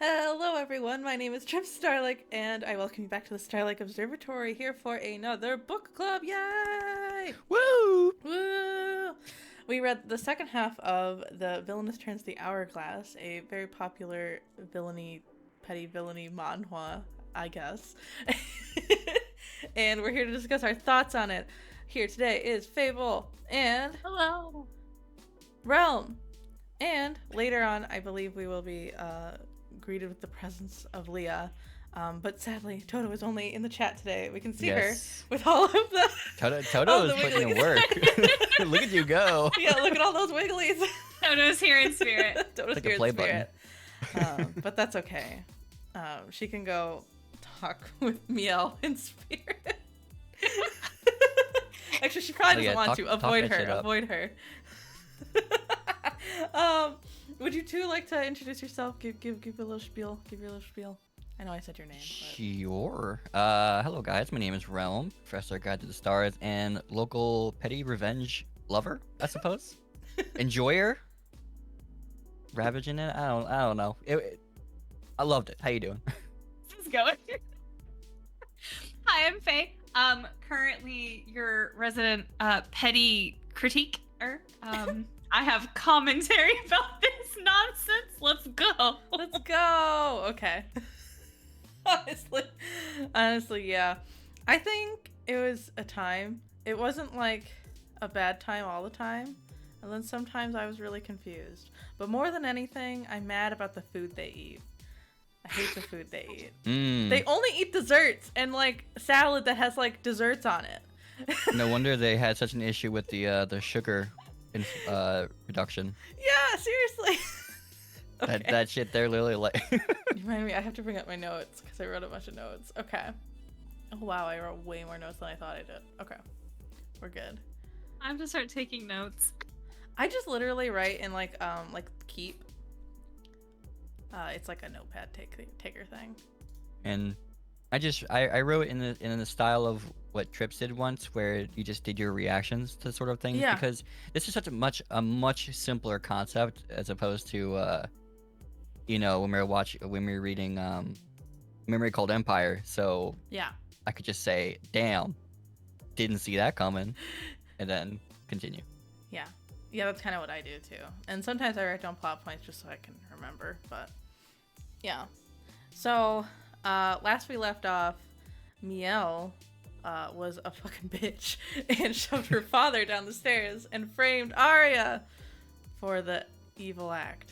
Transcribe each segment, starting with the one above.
Hello everyone, my name is Trip Starlick, and I welcome you back to the Starlick Observatory, here for another book club, yay! Woo! Woo! We read the second half of The Villainous Turns the Hourglass, a very popular petty villainy manhwa, I guess. And we're here to discuss our thoughts on it. Here today is Feyble and Hello. Realm. And later on, I believe we will be greeted with the presence of Leah. But sadly, Toto is only in the chat today. We can see her with all of the... Toto is putting in work. Look at you go. Yeah, look at all those wigglies. Toto's here in spirit. Toto's Like here a play in spirit. But that's okay. She can go talk with Miel in spirit. Actually, she probably doesn't want to. Avoid her. Avoid her. Would you two like to introduce yourself? Give a little spiel. Give your little spiel. I know I said your name. But... Sure. Hello guys, my name is Realm, Professor Guide to the Stars, and local petty revenge lover, I suppose. Enjoyer. Ravaging it. I don't know. I loved it. How you doing? This is going. Hi, I'm Faye. Currently your resident petty critiquer. I have commentary about this nonsense. Let's go. Let's go. Okay. Honestly, yeah. I think it was a time. It wasn't like a bad time all the time. And then sometimes I was really confused. But more than anything, I'm mad about the food they eat. I hate the food they eat. They only eat desserts and like salad that has like desserts on it. No wonder they had such an issue with the sugar reduction. Yeah, seriously. Okay. That shit they're literally like. Remind me, I have to bring up my notes because I wrote a bunch of notes. Okay. Oh wow, I wrote way more notes than I thought I did. Okay, we're good. I have to start taking notes. I just literally write in like keep. It's like a notepad taker thing. And I wrote in the style of what Trips did once, where you just did your reactions to sort of things. Yeah. Because this is such a much simpler concept as opposed to when we were reading Memory Called Empire. So Yeah. I could just say, damn, didn't see that coming, and then continue. Yeah. Yeah, that's kind of what I do too. And sometimes I write down plot points just so I can remember, but yeah. So, last we left off, Miel was a fucking bitch and shoved her father down the stairs and framed Arya for the evil act.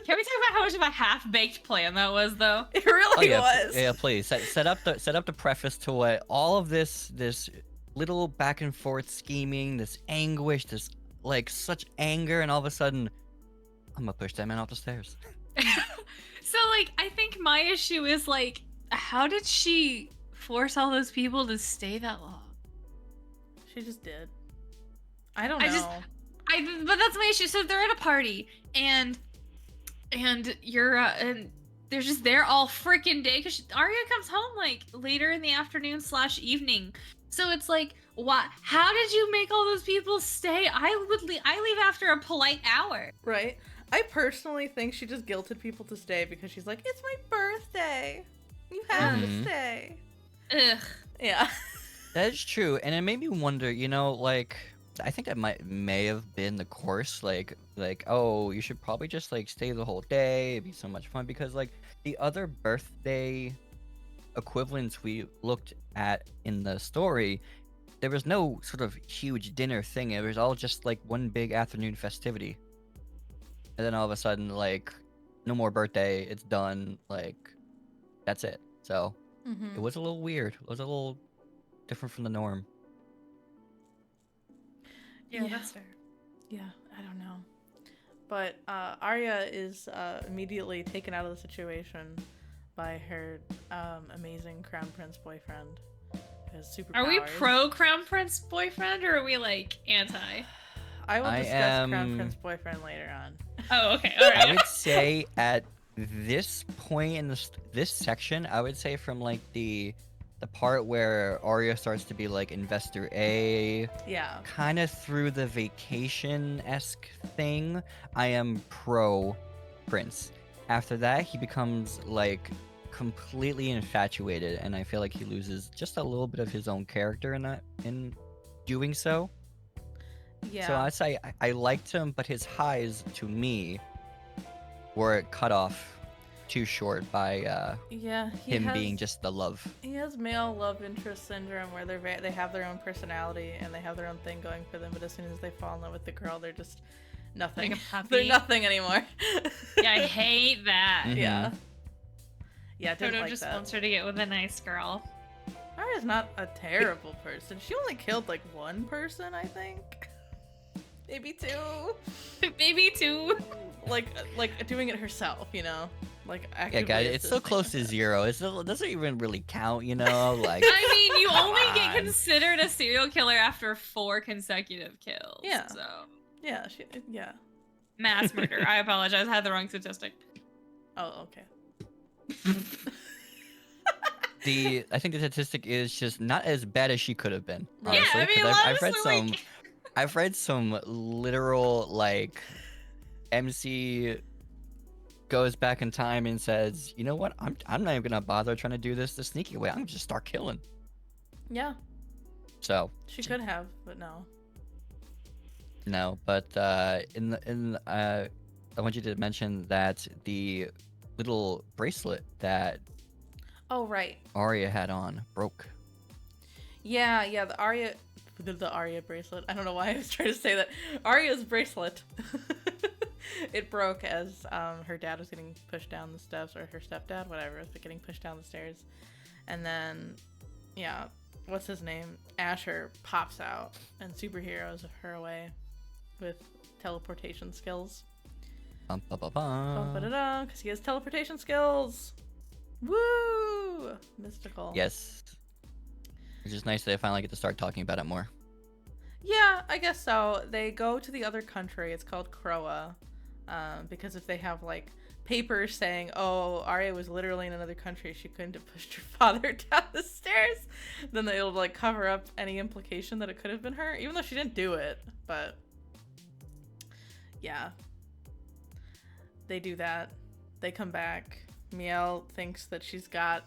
Can we talk about how much of a half-baked plan that was, though? It really was. Yeah, please set up the preface to what all of this little back and forth scheming, this anguish, this like such anger, and all of a sudden, I'm gonna push that man off the stairs. So, like, I think my issue is, like, how did she force all those people to stay that long? She just did. I don't know. But that's my issue. So they're at a party, and you're and they're just there all freaking day because Arya comes home like later in the afternoon / evening. So it's like, what? How did you make all those people stay? I leave after a polite hour. Right. I personally think she just guilted people to stay because she's like, it's my birthday. You have to stay. Ugh. Yeah. That is true, and it made me wonder. Like I think that may have been the course. Like oh, you should probably just like stay the whole day. It'd be so much fun because like the other birthday equivalents we looked at in the story, there was no sort of huge dinner thing. It was all just like one big afternoon festivity. And then all of a sudden, like, no more birthday, it's done, like, that's it. So, It was a little weird. It was a little different from the norm. Yeah, that's fair. Yeah, I don't know. But Arya is immediately taken out of the situation by her amazing Crown Prince boyfriend. His superpowers. Are we pro Crown Prince boyfriend or are we like anti? I will discuss Crown Prince boyfriend later on. Oh, okay. All right. I would say at this point in this section, I would say from like the part where Arya starts to be like Investor A, Yeah. kind of through the vacation-esque thing, I am pro Prince. after that, he becomes like completely infatuated, and I feel like he loses just a little bit of his own character in doing so. Yeah. So I'd say I liked him, but his highs to me were cut off too short by Yeah, him being just the love. he has male love interest syndrome where they have their own personality and they have their own thing going for them, but as soon as they fall in love with the girl, they're just nothing. Like a puppy. They're nothing anymore. Yeah, I hate that. Mhm. Yeah. Yeah, didn't Toto like just that. wants her to get with a nice girl. Arya's not a terrible person. She only killed like one person, I think. Maybe two. Maybe too. Like doing it herself, you know? Like Yeah, actively guys, it's so assisting close to herself. zero. It doesn't even really count, you know? Like, I mean, you Come only get on. considered a serial killer after 4 consecutive kills. Yeah. So Yeah, yeah. mass murder. I apologize. I had the wrong statistic. Oh, okay. I think the statistic is just not as bad as she could have been. Right. Honestly, Yeah, I mean, 'cause honestly, I've read some literal like MC goes back in time and says, you know what, I'm not even gonna bother trying to do this the sneaky way. I'm gonna just start killing. Yeah, So she could have, but no. no, but I want you to mention that the little bracelet that Oh, right. Arya had on broke. Yeah, the Arya bracelet. I don't know why I was trying to say that. Arya's bracelet. It broke as her dad was getting pushed down the steps, or her stepdad, whatever, was getting pushed down the stairs. And then, yeah, what's his name? Asher pops out and superheroes her away with teleportation skills. Bum, ba, ba, bum. Because he has teleportation skills. Woo! Mystical. Yes. Which is nice that I finally get to start talking about it more. Yeah, I guess so. They go to the other country. It's called Kroa. Because if they have, like, papers saying, oh, Arya was literally in another country, she couldn't have pushed her father down the stairs, then it'll, like, cover up any implication that it could have been her, even though she didn't do it. But, yeah. They do that. They come back. Miel thinks that she's got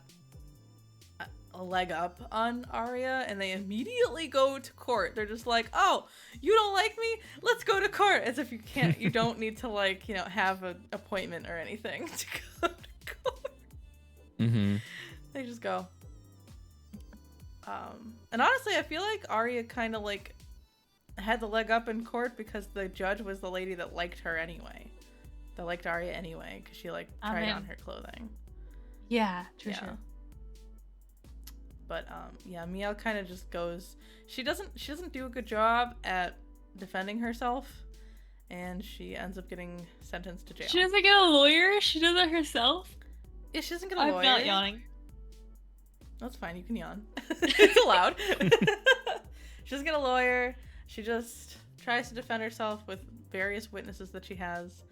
a leg up on Arya, and they immediately go to court. They're just like, oh, you don't like me? Let's go to court. As if you don't need to, like, you know, have an appointment or anything to go to court. Mm-hmm. They just go. And honestly, I feel like Arya kind of, like, had the leg up in court because the judge was the lady that liked her anyway. That liked Arya anyway, because she, like, tried on her clothing. Yeah, Yeah. sure. But yeah, Miel kind of just goes. She doesn't do a good job at defending herself, and she ends up getting sentenced to jail. She doesn't get a lawyer? She does it herself? Yeah, she doesn't get a I'm lawyer. not yawning. That's fine. You can yawn. It's allowed. She doesn't get a lawyer. She just tries to defend herself with various witnesses that she has.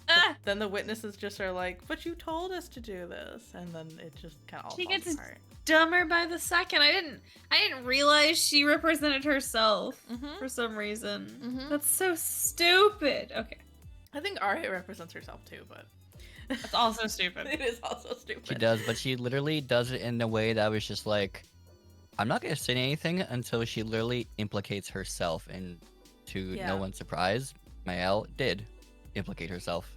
Ah! Then the witnesses just are like, "But you told us to do this," and then it just kind of all She falls gets apart. Dumber by the second. I didn't realize she represented herself Mhm. for some reason. Mhm. That's so stupid. Okay. I think Arya represents herself too, but That's also stupid. it is also stupid. She does, but she literally does it in a way that was just like, I'm not gonna say anything until she literally implicates herself, and to Yeah. no one's surprise, Mael did implicate herself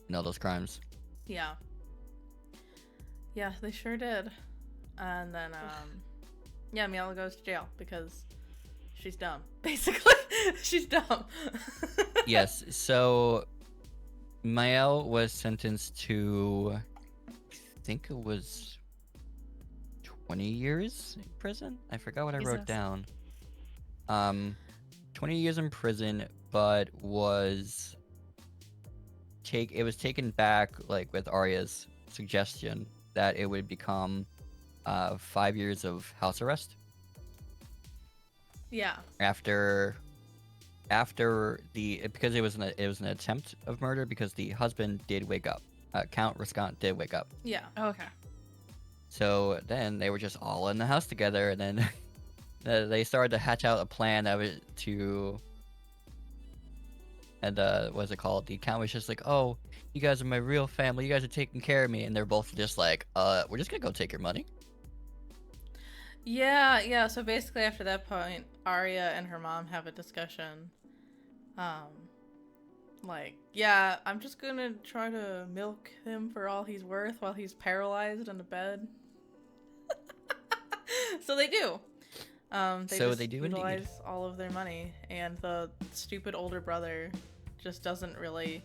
in all those crimes. Yeah. Yeah, they sure did. And then, yeah, Miel goes to jail because she's dumb. Basically, she's dumb. Yes, so Mael was sentenced to, I think it was 20 years in prison? I forgot what I wrote Jesus. down. 20 years in prison, but it was taken back, like, with Arya's suggestion that it would become 5 years of house arrest Yeah. after because it was an attempt of murder, because the husband did wake up. Count Riscant did wake up. Yeah. Okay. So then they were just all in the house together, and then they started to hatch out a plan that was to And what's it called? The count was just like, oh, you guys are my real family. You guys are taking care of me. And they're both just like, we're just gonna go take your money. Yeah. So basically, after that point, Arya and her mom have a discussion. Like, yeah, I'm just gonna try to milk him for all he's worth while he's paralyzed in a bed. So they do. They do utilize indeed. all of their money, and the stupid older brother just doesn't really.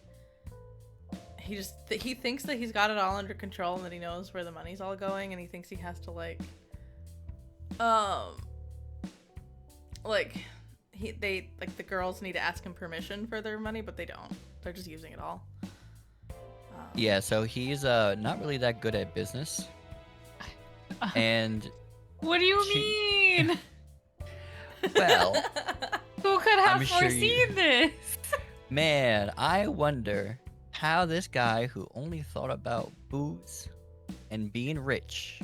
He thinks that he's got it all under control and that he knows where the money's all going, and he thinks he has to the girls need to ask him permission for their money, but they don't. They're just using it all. Yeah, so he's not really that good at business. And What do you mean? well, Who could have I'm sure foreseen this? man, I wonder how this guy who only thought about booze and being rich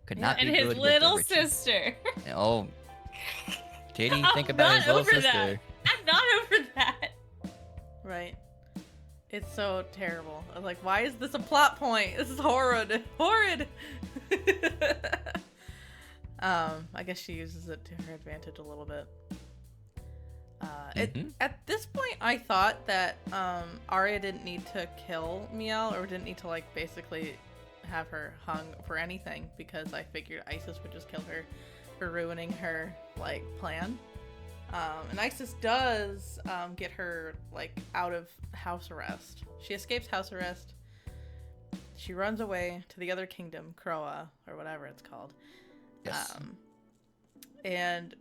could not And be his good little with the rich. sister. Oh, did he think I'm about not his little over sister? that. I'm not over that. Right. It's so terrible. I'm like, why is this a plot point? This is horrid. Horrid! I guess she uses it to her advantage a little bit. At this point, I thought that Arya didn't need to kill Miel, or didn't need to, like, basically have her hung for anything, because I figured Isis would just kill her for ruining her, like, plan. And Isis does get her, like, out of house arrest. She escapes house arrest. She runs away to the other kingdom, Croa, or whatever it's called. Yes. And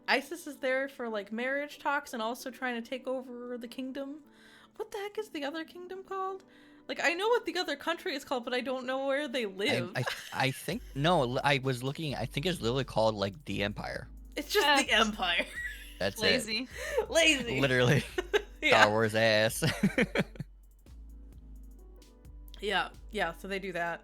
Isis is there for, like, marriage talks and also trying to take over the kingdom. What the heck is the other kingdom called? Like, I know what the other country is called, but I don't know where they live. I think, no, I was looking, I think it's literally called, like, the Empire. It's just the Empire. That's Lazy. Lazy. it. Literally. Star Wars ass. Yeah, so they do that.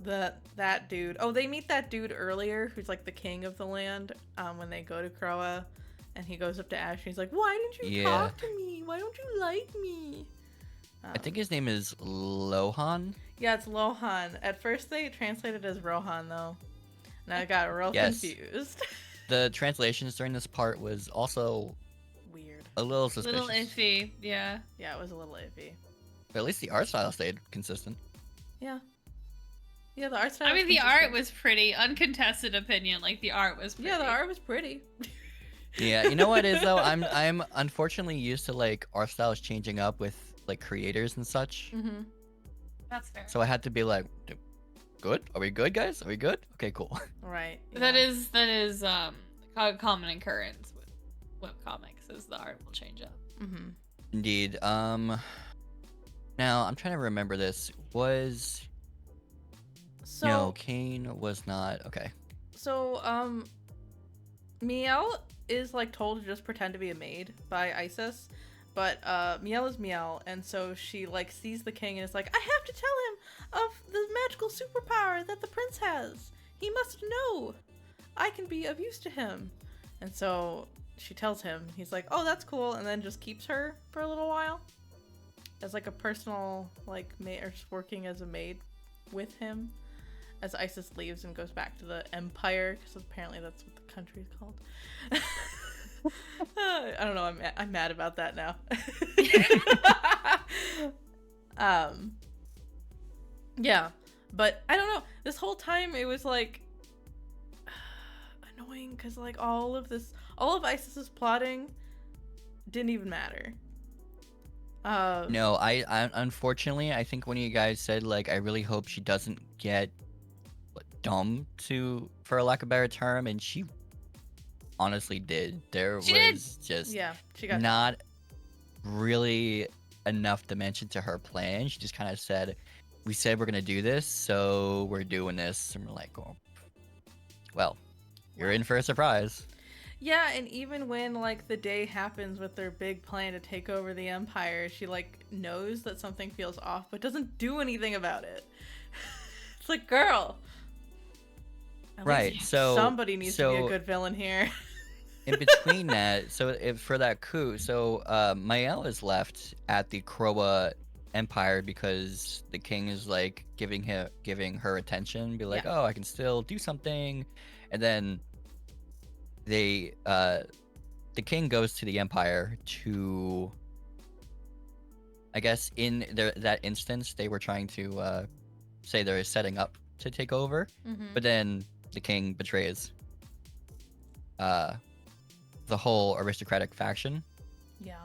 That dude. Oh, they meet that dude earlier who's like the king of the land when they go to Croa, and he goes up to Ash and he's like, "Why didn't you talk to me? Why don't you like me?" I think his name is Lohan. Yeah, it's Lohan. At first they translated as Rohan though, and I got real confused. The translations during this part was also Weird. a little suspicious. Little iffy, yeah. Yeah, it was a little iffy. But at least the art style stayed consistent. Yeah. Yeah, the art style. I mean, was the art consistent. was pretty. Uncontested opinion, like the art was pretty. Yeah, the art was pretty. Yeah, you know what is though? I'm unfortunately used to like art styles changing up with like creators and such. Mm-hmm. That's fair. So I had to be like, good? Are we good, guys? Are we good? Okay, cool. Right. That is a common occurrence with webcomics, is the art will change up. Mm-hmm. Indeed. Now I'm trying to remember this. So No, Kane was not. Okay. So, Miel is, like, told to just pretend to be a maid by Isis, but, Miel is Miel, and so she, like, sees the king and is like, I have to tell him of the magical superpower that the prince has. He must know. I can be of use to him. And so she tells him, he's like, oh, that's cool, and then just keeps her for a little while as, like, a personal, like, maid, or just working as a maid with him. As Isis leaves and goes back to the Empire, because apparently that's what the country is called. I don't know. I'm mad about that now. Yeah, but I don't know. This whole time it was like annoying because like all of Isis's plotting didn't even matter. No, I unfortunately I think one of you guys said like I really hope she doesn't get dumb for a lack of a better term, and she honestly did. She was just she got not really enough dimension to her plan. She just kind of said, we said we're gonna do this, so we're doing this, and we're like, oh, well, you're in for a surprise. Yeah, and even when like the day happens with their big plan to take over the Empire, she like knows that something feels off but doesn't do anything about it. It's like, girl, at Right, least so somebody needs to be a good villain here. in between that, so if for that coup, so Mael is left at the Kroa Empire because the king is like giving her attention, be like, oh, I can still do something, and then the king goes to the Empire to, I guess in that instance they were trying to say they're setting up to take over, but then the king betrays the whole aristocratic faction. Yeah.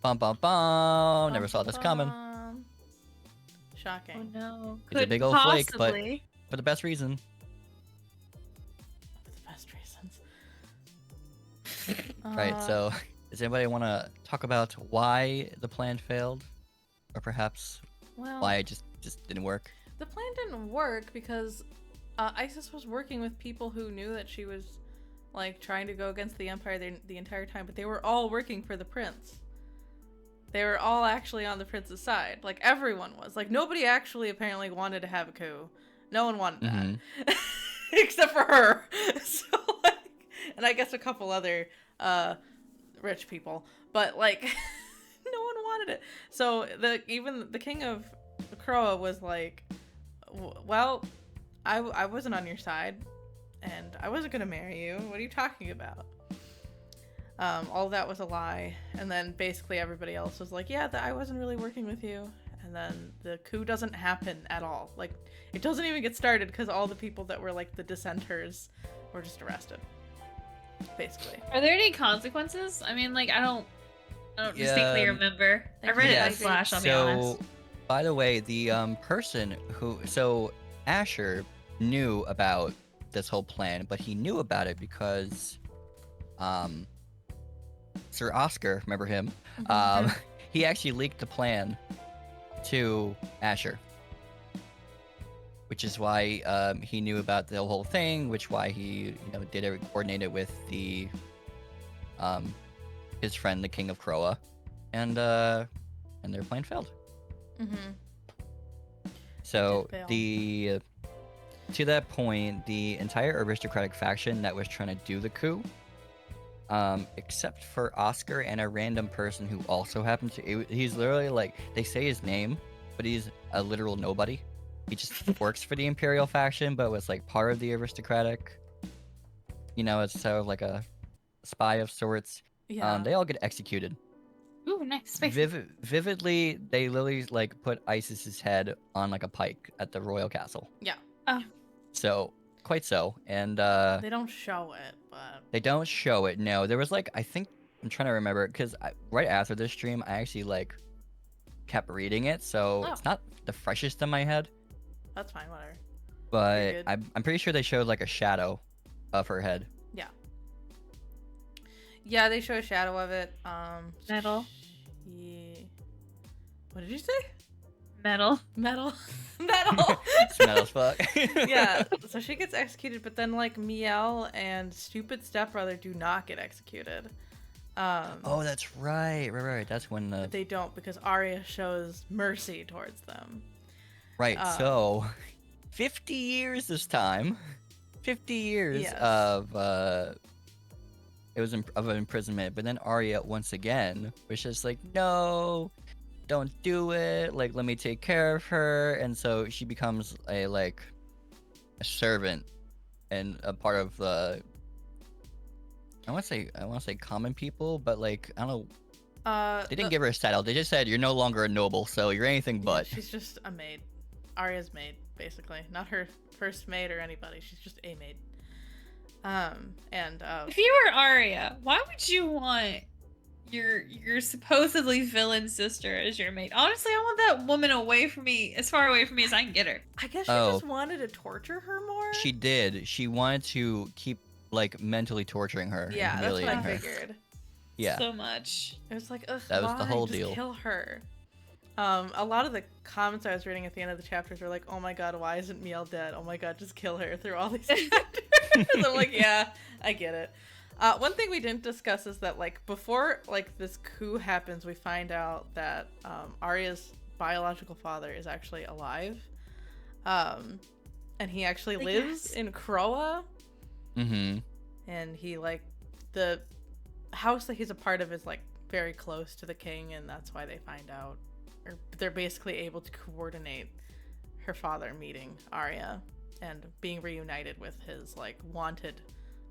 Bum bum bum. Never saw this coming. Shocking. Oh no. It's a big old flake, but for the best reason. For the best reasons. Right. So, does anybody want to talk about why the plan failed, or perhaps why it just didn't work? The plan didn't work because Isis was working with people who knew that she was like trying to go against the Empire the entire time, but they were all working for the prince. They were all actually on the prince's side. Like everyone was. Like nobody actually apparently wanted to have a coup. No one wanted that. Except for her. So like, and I guess a couple other rich people, but like no one wanted it. So even the king of Kroa was like, well, I wasn't on your side, and I wasn't gonna marry you. What are you talking about? All of that was a lie, and then basically everybody else was like, yeah, I wasn't really working with you, and then the coup doesn't happen at all. Like, it doesn't even get started because all the people that were like the dissenters were just arrested, basically. Are there any consequences? I mean, like, I don't distinctly remember. I read it in a flash, I'll be honest. By the way, the person so Asher knew about this whole plan, but he knew about it because Sir Oscar, remember him? He actually leaked the plan to Asher, which is why he knew about the whole thing, which why he did it, coordinated with the his friend, the King of Kroa, and their plan failed. So to that point, the entire aristocratic faction that was trying to do the coup, except for Oscar and a random person who also happens to, he's literally like, they say his name, but he's a literal nobody. He just works for the Imperial faction, but was like part of the aristocratic, it's sort of like a spy of sorts. They all get executed. Ooh, nice. Vividly, they literally like put Isis's head on like a pike at the royal castle. Yeah. So, quite so. And they don't show it, but they don't show it. No, there was like, I think, I'm trying to remember, because right after this stream, I actually like kept reading it, so it's not the freshest in my head. That's fine, whatever. But I'm pretty sure they showed like a shadow of her head. Yeah. Yeah, they show a shadow of it. Metal. Yeah. What did you say? Metal. Metal. It's metal as fuck. Yeah, so she gets executed, but then like Miel and stupid stepbrother do not get executed. Oh, that's right. That's when they don't, because Arya shows mercy towards them. Right. So 50 years this time. 50 years of it was of imprisonment, but then Arya once again was just like, no, don't do it, like let me take care of her, and so she becomes a servant and a part of the I want to say common people, but like I don't know, they didn't give her a title, they just said you're no longer a noble, so you're anything but. She's just a maid. Arya's maid, basically, not her first maid or anybody, she's just a maid. If you were Arya, why would you want your supposedly villain sister as your mate? Honestly, I want that woman away from me, as far away from me as I can get her. I guess she just wanted to torture her more. She did. She wanted to keep like mentally torturing her. Yeah, that's what I figured. Yeah. So much. It was like, ugh, that was the whole just deal. Kill her. A lot of the comments I was reading at the end of the chapters were like, oh my god, why isn't Miel dead? Oh my god, just kill her through all these chapters. I'm like, yeah, I get it. One thing we didn't discuss is that like before like this coup happens, we find out that Arya's biological father is actually alive. And he actually lives in Kroa. Mm-hmm. And he like the house that he's a part of is like very close to the king, and that's why they find out, or they're basically able to coordinate her father meeting Arya and being reunited with his like wanted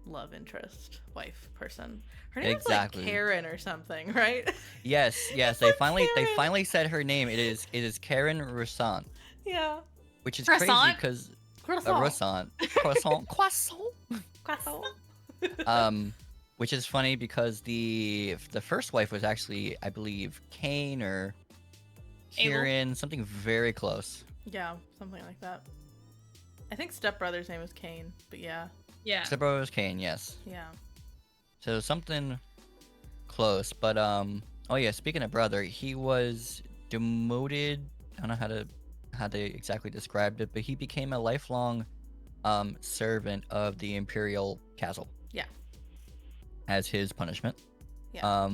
love interest wife person. Her name Exactly. is like Karen or something, right? Yes, It's they like finally Karen. said her name. It is Karen Roussan, Yeah. which is crazy Croissant? because Croissant. croissant. Croissant. Which is funny because the first wife was actually, I believe, Kane or Abel? Kieran, something very close. Yeah, something like that. I think stepbrother's name is Kane, but yeah. Yeah. Except it was Kane, yes. Yeah. So something close, but oh yeah, speaking of brother, he was demoted. I don't know how they exactly described it, but he became a lifelong servant of the Imperial Castle. Yeah. As his punishment. Yeah.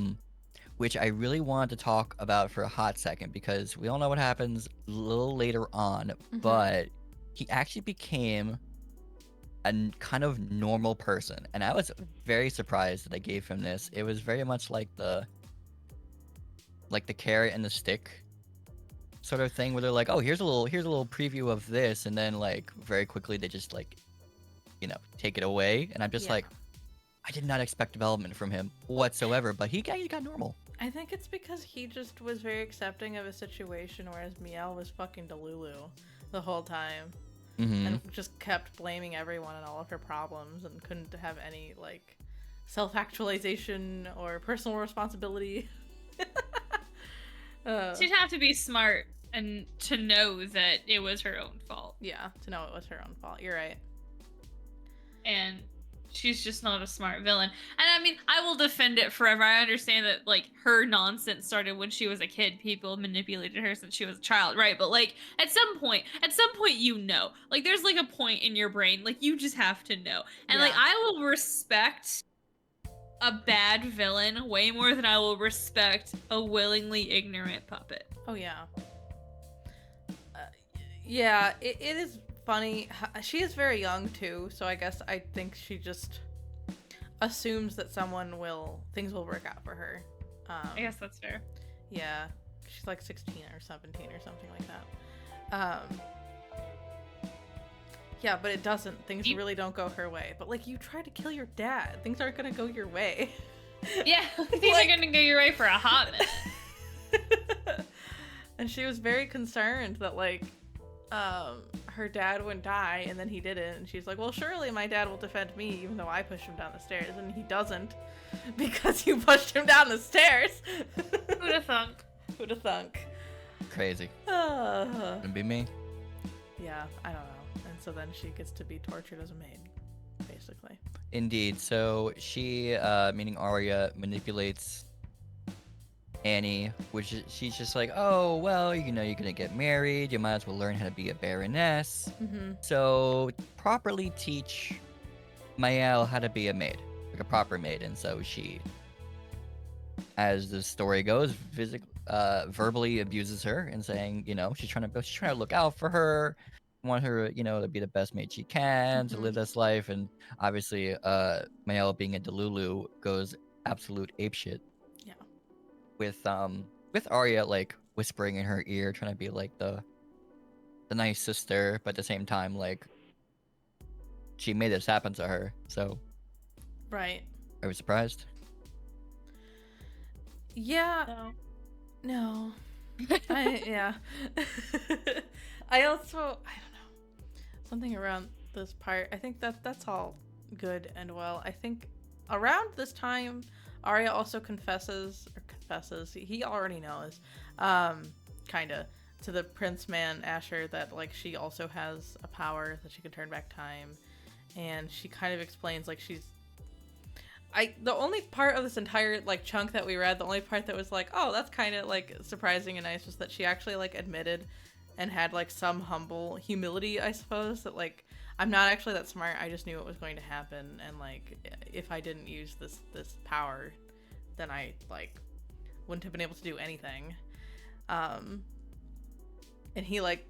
Which I really wanted to talk about for a hot second because we all know what happens a little later on, but he actually became a kind of normal person, and I was very surprised that they gave him this. It was very much like the carrot and the stick sort of thing, where they're like, "Oh, here's a little preview of this," and then like very quickly they just like, take it away, and I'm just Yeah. like, I did not expect development from him whatsoever, but he got normal. I think it's because he just was very accepting of a situation, whereas Miel was fucking Delulu the whole time. And just kept blaming everyone and all of her problems and couldn't have any, like, self-actualization or personal responsibility. She'd have to be smart and to know that it was her own fault. Yeah, to know it was her own fault. You're right. And she's just not a smart villain. And I mean, I will defend it forever. I understand that, like, her nonsense started when she was a kid. People manipulated her since she was a child, right? But, like, at some point, like, there's, like, a point in your brain, like, you just have to know. And, like, Yeah. I will respect a bad villain way more than I will respect a willingly ignorant puppet. Oh, yeah. Yeah, it is funny. She is very young, too, so I guess I think she just assumes that things will work out for her. I guess that's fair. Yeah, she's like 16 or 17 or something like that. Yeah, but it doesn't. Things really don't go her way. But, like, you try to kill your dad. Things aren't gonna go your way. Yeah, things are gonna go your way for a hot minute. And she was very concerned that, like, her dad would die, and then he didn't. And she's like, well, surely my dad will defend me, even though I pushed him down the stairs. And he doesn't, because you pushed him down the stairs. Who'da thunk? Who'da thunk? Crazy. It'd be me. Yeah, I don't know. And so then she gets to be tortured as a maid, basically. Indeed. So she, meaning Arya, manipulates Annie, she's just like, oh, well, you're gonna get married, you might as well learn how to be a baroness. So properly teach Mael how to be a maid, like a proper maid. And so she, as the story goes, verbally abuses her and saying, she's trying to look out for her, want her, to be the best maid she can, to live this life. And obviously, Mael, being a Delulu, goes absolute apeshit. With Arya, like, whispering in her ear, trying to be like the nice sister, but at the same time, like, she made this happen to her. So Right. are we surprised? Yeah. No. Yeah. I don't know, something around this part. I think that's all good and well. I think around this time, Arya also confesses. He already knows, kinda, to the Prince Man Asher that, like, she also has a power that she can turn back time, and she kind of explains, like, the only part of this entire, like, chunk that we read, the only part that was like, oh, that's kind of, like, surprising and nice, was that she actually, like, admitted and had, like, some humble humility, I suppose, that, like, I'm not actually that smart, I just knew it was going to happen, and, like, if I didn't use this power, then I, like, wouldn't have been able to do anything. And he, like,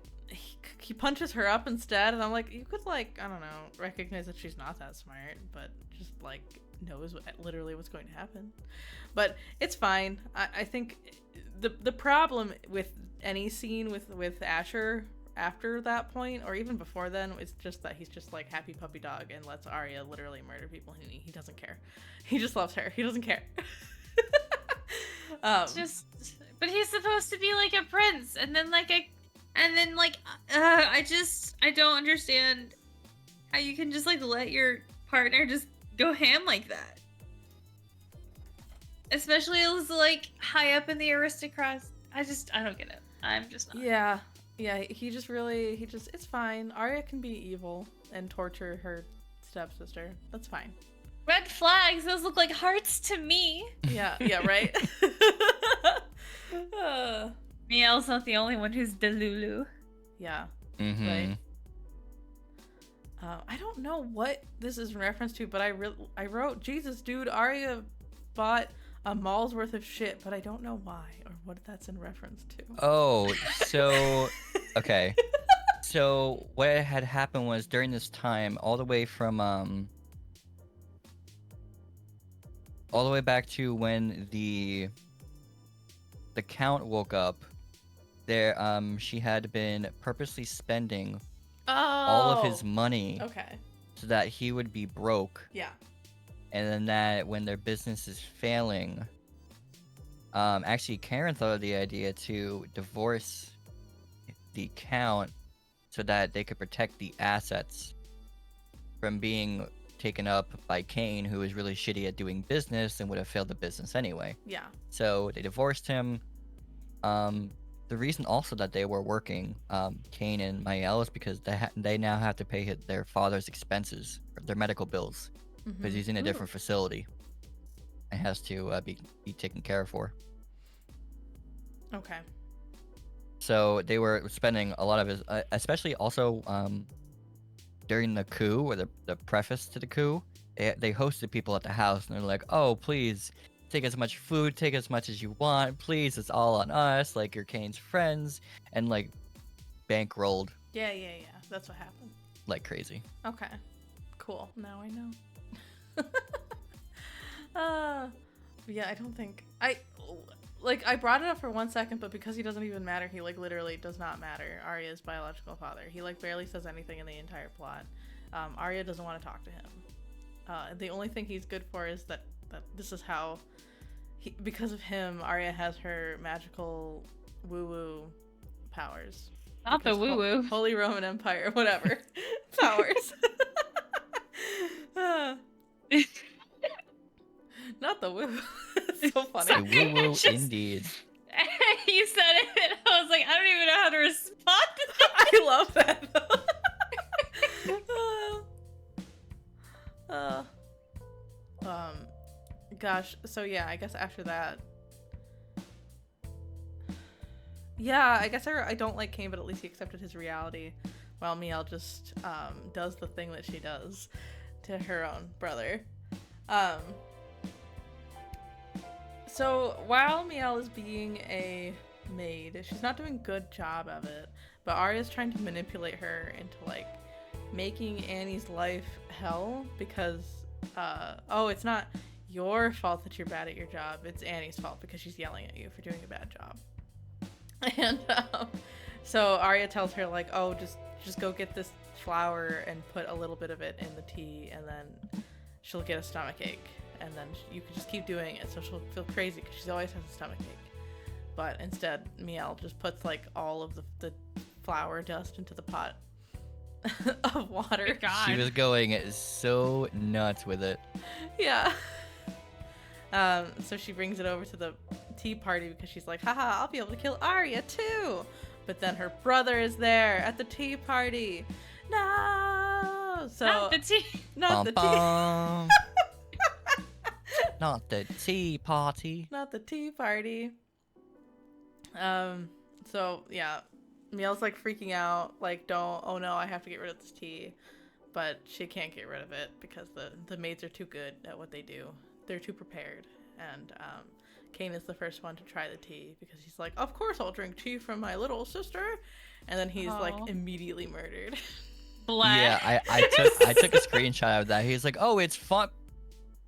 he punches her up instead, and I'm like, you could, like, I don't know, recognize that she's not that smart, but just, like, knows literally what's going to happen. But it's fine. I think the problem with any scene with Asher after that point, or even before then, is just that he's just like happy puppy dog and lets Arya literally murder people. He doesn't care. He just loves her. He doesn't care. But he's supposed to be like a prince, and then I don't understand how you can just like let your partner just go ham like that, especially as like high up in the aristocrats. I don't get it. I'm just not. Yeah, it's fine. Arya can be evil and torture her stepsister. That's fine. Red flags. Those look like hearts to me. Yeah, right. Miel's not the only one who's Delulu. Yeah. Mm-hmm. Right. I don't know what this is in reference to, but I wrote, Jesus, dude, Arya bought a mall's worth of shit, but I don't know why or what that's in reference to. Oh, so okay. So what had happened was during this time, all the way from all the way back to when the Count woke up, there she had been purposely spending all of his money Okay. so that he would be broke. Yeah. And then that when their business is failing, actually Karen thought of the idea to divorce the Count so that they could protect the assets from being taken up by Cain, who was really shitty at doing business and would have failed the business anyway. Yeah. So they divorced him. The reason also that they were working, Cain and Mael, is because they now have to pay their father's expenses, their medical bills, because he's in a different facility and has to be taken care of for. Okay. So they were spending a lot of his, especially also during the coup, or the preface to the coup, they hosted people at the house, and they're like, "Oh, please take as much food, take as much as you want, please. It's all on us. Like, you're Kane's friends," and like bankrolled. Yeah. That's what happened. Like crazy. Okay. Cool. Now I know. Yeah, I don't think I brought it up for 1 second, but because he doesn't even matter, he like literally does not matter. Arya's biological father. He like barely says anything in the entire plot. Arya doesn't want to talk to him. The only thing he's good for is that this is how because of him, Arya has her magical woo-woo powers. Not the woo-woo. Holy Roman Empire, whatever. Powers. Not the woo. It's so funny. The woo-woo indeed. You said it, and I was like, I don't even know how to respond to that. I love that, though. Gosh, so yeah, I guess after that, yeah, I guess I don't like Cain, but at least he accepted his reality, while Miel just does the thing that she does to her own brother. So while Miel is being a maid, she's not doing a good job of it, but Arya's trying to manipulate her into like making Annie's life hell because it's not your fault that you're bad at your job, it's Annie's fault because she's yelling at you for doing a bad job. And so Arya tells her like, oh, just go get this flour and put a little bit of it in the tea, and then she'll get a stomach ache, and then you can just keep doing it so she'll feel crazy because she always has a stomach ache. But instead Miel just puts like all of the flour dust into the pot of water. God. She was going so nuts with it. Yeah. So she brings it over to the tea party because she's like, haha, I'll be able to kill Arya too. But then her brother is there at the tea party. No. So Not the tea. Not the tea. Not the tea party. Not the tea party. So yeah, Miel's like freaking out, like, oh no, I have to get rid of this tea. But she can't get rid of it because the maids are too good at what they do. They're too prepared. And Cain is the first one to try the tea because he's like, of course I'll drink tea from my little sister. And then he's like immediately murdered. Black. Yeah, I took a screenshot of that. He's like, oh, it's fun.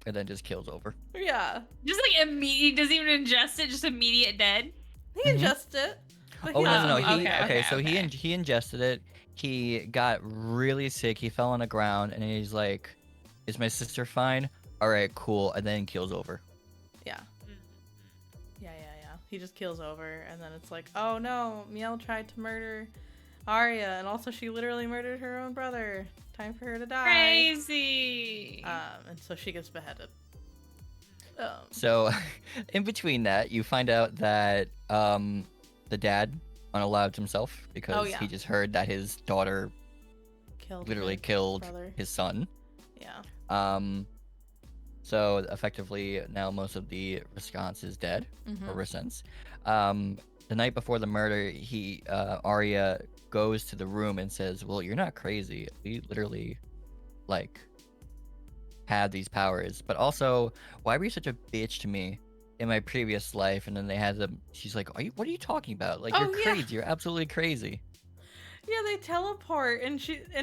and then just kills over. Yeah. Just like immediate, he doesn't even ingest it, just immediate dead. He Mhm. ingests it. but Oh he no, doesn't no, no. eat He it. okay. So okay. he ingested it. He got really sick. He fell on the ground, and he's like, "Is my sister fine? All right, cool." And then kills over. Yeah. Yeah. He just keels over, and then it's like, oh no, Miel tried to murder Arya, and also she literally murdered her own brother. Time for her to die. Crazy. And so she gets beheaded. So, in between that, you find out that the dad unalived himself because yeah. he just heard that his daughter literally his killed brother. his son. Yeah. So effectively now most of the Response is dead, or Mhm. Resence. The night before the murder, Arya goes to the room and says, "Well, you're not crazy. We literally, like, had these powers. But also, why were you such a bitch to me in my previous life?" And then they had them. She's like, What are you talking about? Like, you're Oh, yeah. crazy. You're absolutely crazy." Yeah, they teleport, and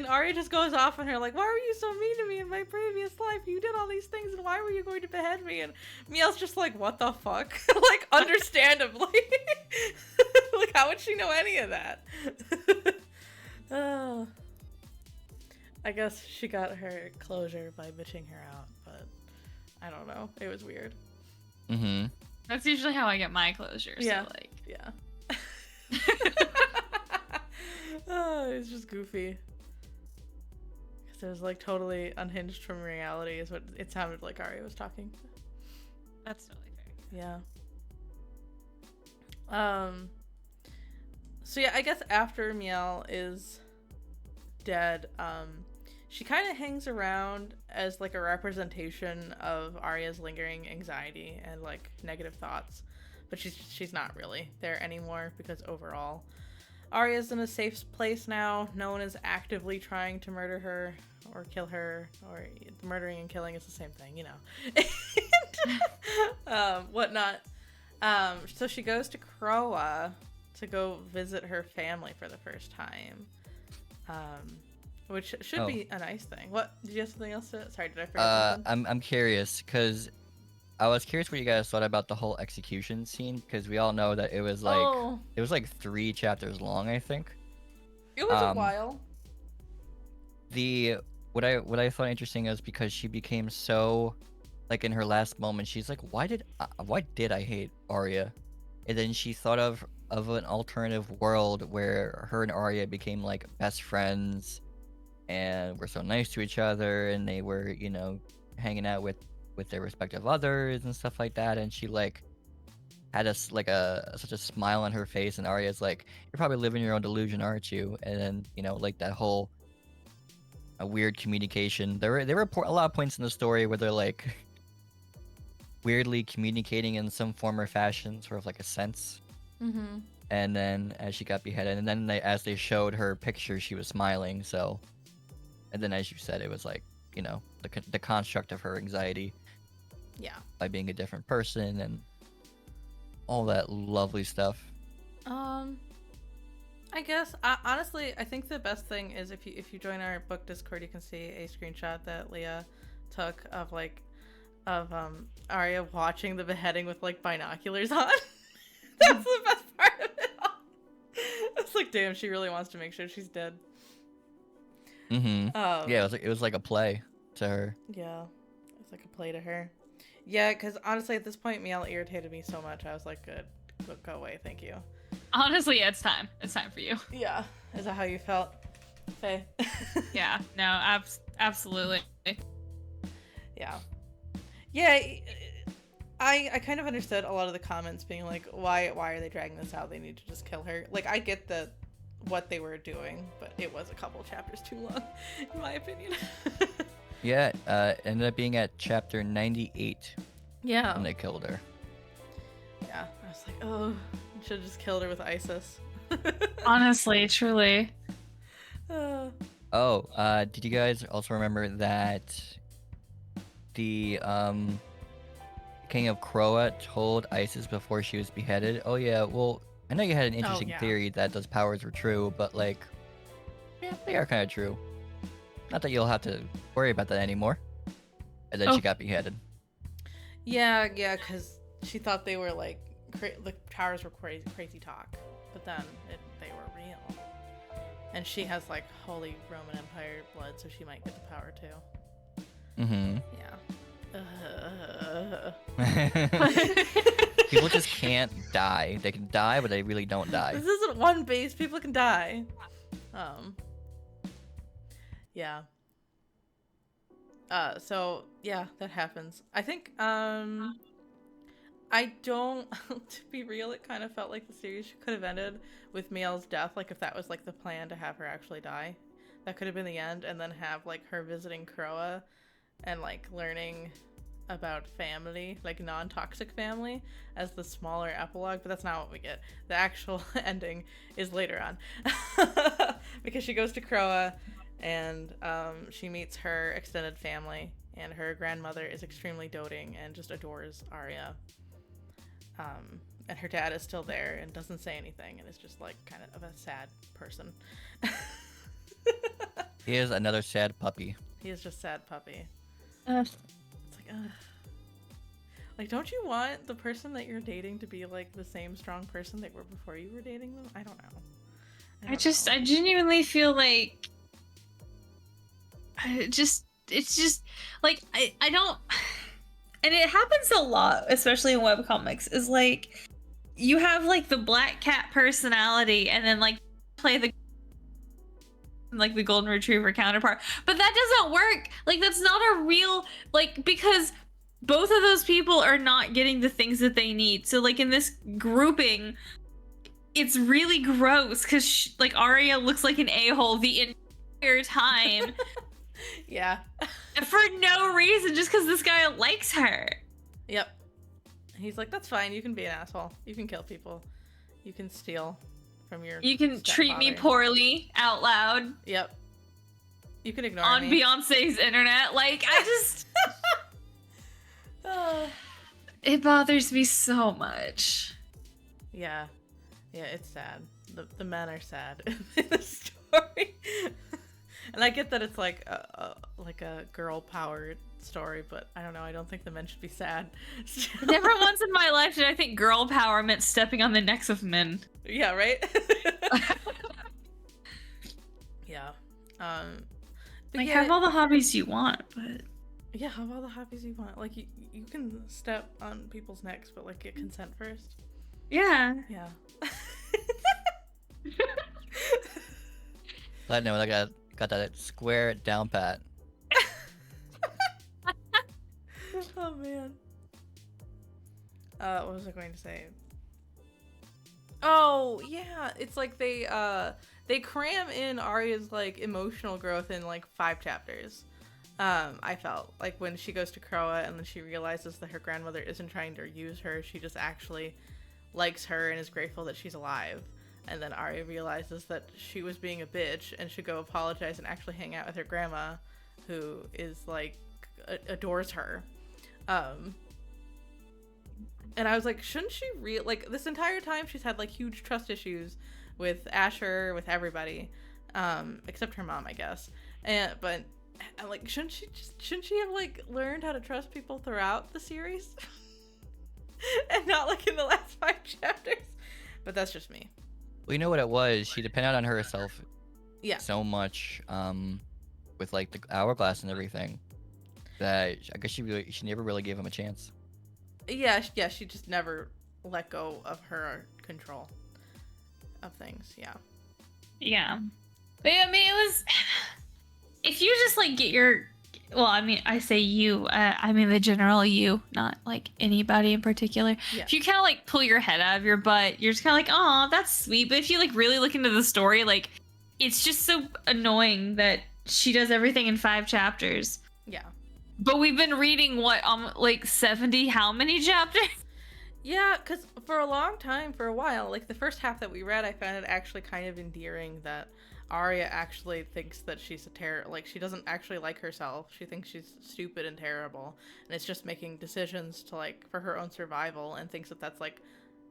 Arya just goes off on her like, "Why were you so mean to me in my previous life? You did all these things, and why were you going to behead me?" And Miel's just like, "What the fuck?" Like, understandably, like, how would she know any of that? Oh, I guess she got her closure by bitching her out, but I don't know. It was weird. Mm-hmm. That's usually how I get my closure. Yeah. So like, Yeah. Oh, it was just goofy. Because it was like totally unhinged from reality, is what it sounded like Arya was talking. that's totally fair. Yeah. So yeah, I guess after Miel is dead, she kind of hangs around as like a representation of Arya's lingering anxiety and like negative thoughts, but she's not really there anymore because overall Arya's in a safe place now. No one is actively trying to murder her or kill her, or murdering and killing is the same thing, you know. Whatnot. So she goes to Croa to go visit her family for the first time. Which should be a nice thing. What, did you have something else to? Sorry, did I forget something? I'm curious because I was curious what you guys thought about the whole execution scene, because we all know that it was like 3 chapters long, I think. It was a while. What I thought interesting is because she became so, like, in her last moment, she's like, why did I hate Arya? And then she thought of an alternative world where her and Arya became like best friends and were so nice to each other, and they were, you know, hanging out with their respective others and stuff like that, and she like had such a smile on her face, and Arya's like, "You're probably living your own delusion, aren't you?" And then, you know, like that whole a weird communication. There were a lot of points in the story where they're like weirdly communicating in some form or fashion, sort of like a sense. Mm-hmm. And then as she got beheaded, and then as they showed her picture, she was smiling. So, and then as you said, it was like, you know, the construct of her anxiety. Yeah. By being a different person and all that lovely stuff. I guess honestly, I think the best thing is if you join our book Discord, you can see a screenshot that Leah took of Arya watching the beheading with like binoculars on. That's the best part of it all. It's like, damn, she really wants to make sure she's dead. Mm-hmm. Yeah, it was like a play to her. Yeah, it's like a play to her. Yeah, because honestly, at this point, Miel irritated me so much. I was like, good, go away, thank you. Honestly, it's time. It's time for you. Yeah, is that how you felt, Faye? Yeah, no, absolutely. Yeah. Yeah, I kind of understood a lot of the comments being like, why are they dragging this out? They need to just kill her. Like, I get what they were doing, but it was a couple chapters too long, in my opinion. Yeah, ended up being at chapter 98. Yeah. When they killed her. Yeah, I was like, oh, should have just killed her with Isis. Honestly, truly. Did you guys also remember that the King of Croa told Isis before she was beheaded? Oh yeah, well, I know you had an interesting theory that those powers were true, but like, yeah, they are kind of true. Not that you'll have to worry about that anymore. And then she got beheaded. Yeah, because she thought they were like the towers were crazy talk, but then they were real. And she has like Holy Roman Empire blood, so she might get the power too. Mm-hmm. Yeah. People just can't die. They can die, but they really don't die. This isn't One Piece. People can die. Yeah. So yeah, that happens. I think I don't to be real, it kind of felt like the series could have ended with Miel's death, like if that was like the plan to have her actually die. That could have been the end, and then have like her visiting Kroa and like learning about family, like non-toxic family, as the smaller epilogue, but that's not what we get. The actual ending is later on. Because she goes to Kroa and she meets her extended family, and her grandmother is extremely doting and just adores Arya. And her dad is still there and doesn't say anything and is just like kind of a sad person. He is another sad puppy. He is just sad puppy. It's like, ugh. Like, don't you want the person that you're dating to be like the same strong person they were before you were dating them? I don't know. I genuinely feel like it's just like I don't, and it happens a lot, especially in webcomics, is like you have like the black cat personality and then like play the golden retriever counterpart, but that doesn't work. Like that's not a real, like, because both of those people are not getting the things that they need. So like in this grouping, it's really gross because like Arya looks like an a-hole the entire time. Yeah. For no reason, just because this guy likes her. Yep. He's like, that's fine, you can be an asshole, you can kill people, you can steal from your You can treat me poorly out loud. Yep. You can ignore on me. Beyonce's internet. Like, I just it bothers me so much. Yeah, it's sad. The men are sad in the story. And I get that it's like a girl powered story, but I don't know, I don't think the men should be sad. Never once in my life did I think girl power meant stepping on the necks of men. Yeah, right? Yeah. Like, have all the hobbies you want, but yeah, have all the hobbies you want. Like, you can step on people's necks, but like get consent first. Yeah. Yeah. Glad no, I got that square down pat. Oh man. What was I going to say? Oh yeah, it's like they cram in Arya's like emotional growth in like 5 chapters. I felt like when she goes to Kroa and then she realizes that her grandmother isn't trying to use her, she just actually likes her and is grateful that she's alive. And then Arya realizes that she was being a bitch and should go apologize and actually hang out with her grandma, who is like adores her. And I was like, shouldn't she like this entire time she's had like huge trust issues with Asher, with everybody, except her mom, I guess. But like, shouldn't she have like learned how to trust people throughout the series, and not like in the last 5 chapters? But that's just me. Well, you know what it was? She depended on herself so much, with like the hourglass and everything, that I guess she never really gave him a chance. Yeah, she just never let go of her control of things. Yeah. But I mean, it was, if you just like get your, well, I mean, I say you, I mean the general you, not like anybody in particular. Yeah. If you kind of like pull your head out of your butt, you're just kind of like, oh, that's sweet. But if you like really look into the story, like, it's just so annoying that she does everything in 5 chapters. Yeah. But we've been reading what, like 70 how many chapters? Yeah, because for a long time, for a while, like the first half that we read, I found it actually kind of endearing that Arya actually thinks that she's like she doesn't actually like herself. She thinks she's stupid and terrible, and it's just making decisions to like for her own survival, and thinks that that's like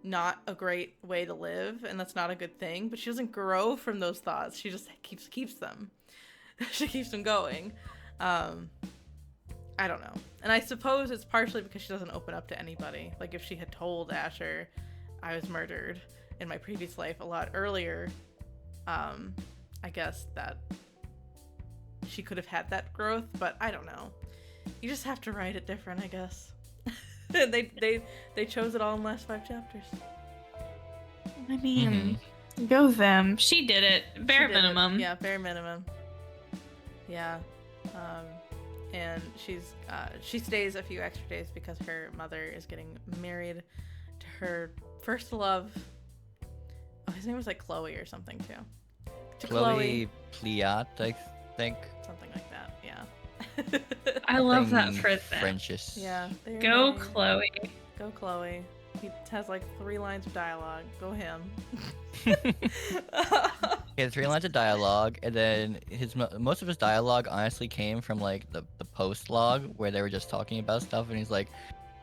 not a great way to live, and that's not a good thing. But she doesn't grow from those thoughts. She just keeps them. She keeps them going. I don't know. And I suppose it's partially because she doesn't open up to anybody. Like, if she had told Asher I was murdered in my previous life a lot earlier, I guess that she could have had that growth, but I don't know. You just have to write it different, I guess. they chose it all in the last 5 chapters. I mean, go them. She did it. Bare minimum. Yeah, bare minimum. Yeah. And she stays a few extra days because her mother is getting married to her first love. Oh, his name was like Chloe or something too. To Chloe Pliat, I think. Something like that, yeah. I love that for them. Frenchish. Yeah. Go Chloe. Go Chloe. He has like 3 lines of dialogue. Go him. He had 3 lines of dialogue, and then most of his dialogue honestly came from like the post log where they were just talking about stuff, and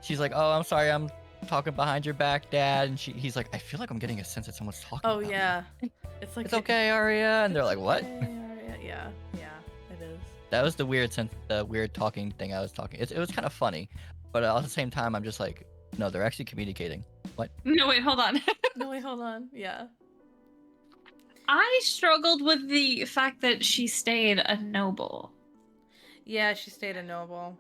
she's like, "Oh, I'm sorry, I'm talking behind your back, Dad," and he's like, "I feel like I'm getting a sense that someone's talking." Oh about yeah, me. it's like It's okay, Arya, and they're like, "What?" Okay, Arya. Yeah, it is. That was the weird talking thing I was talking. It was kind of funny, but at the same time, I'm just like, no, they're actually communicating. What? No, wait, hold on. No, wait, hold on. Yeah. I struggled with the fact that she stayed a noble. Yeah, she stayed a noble.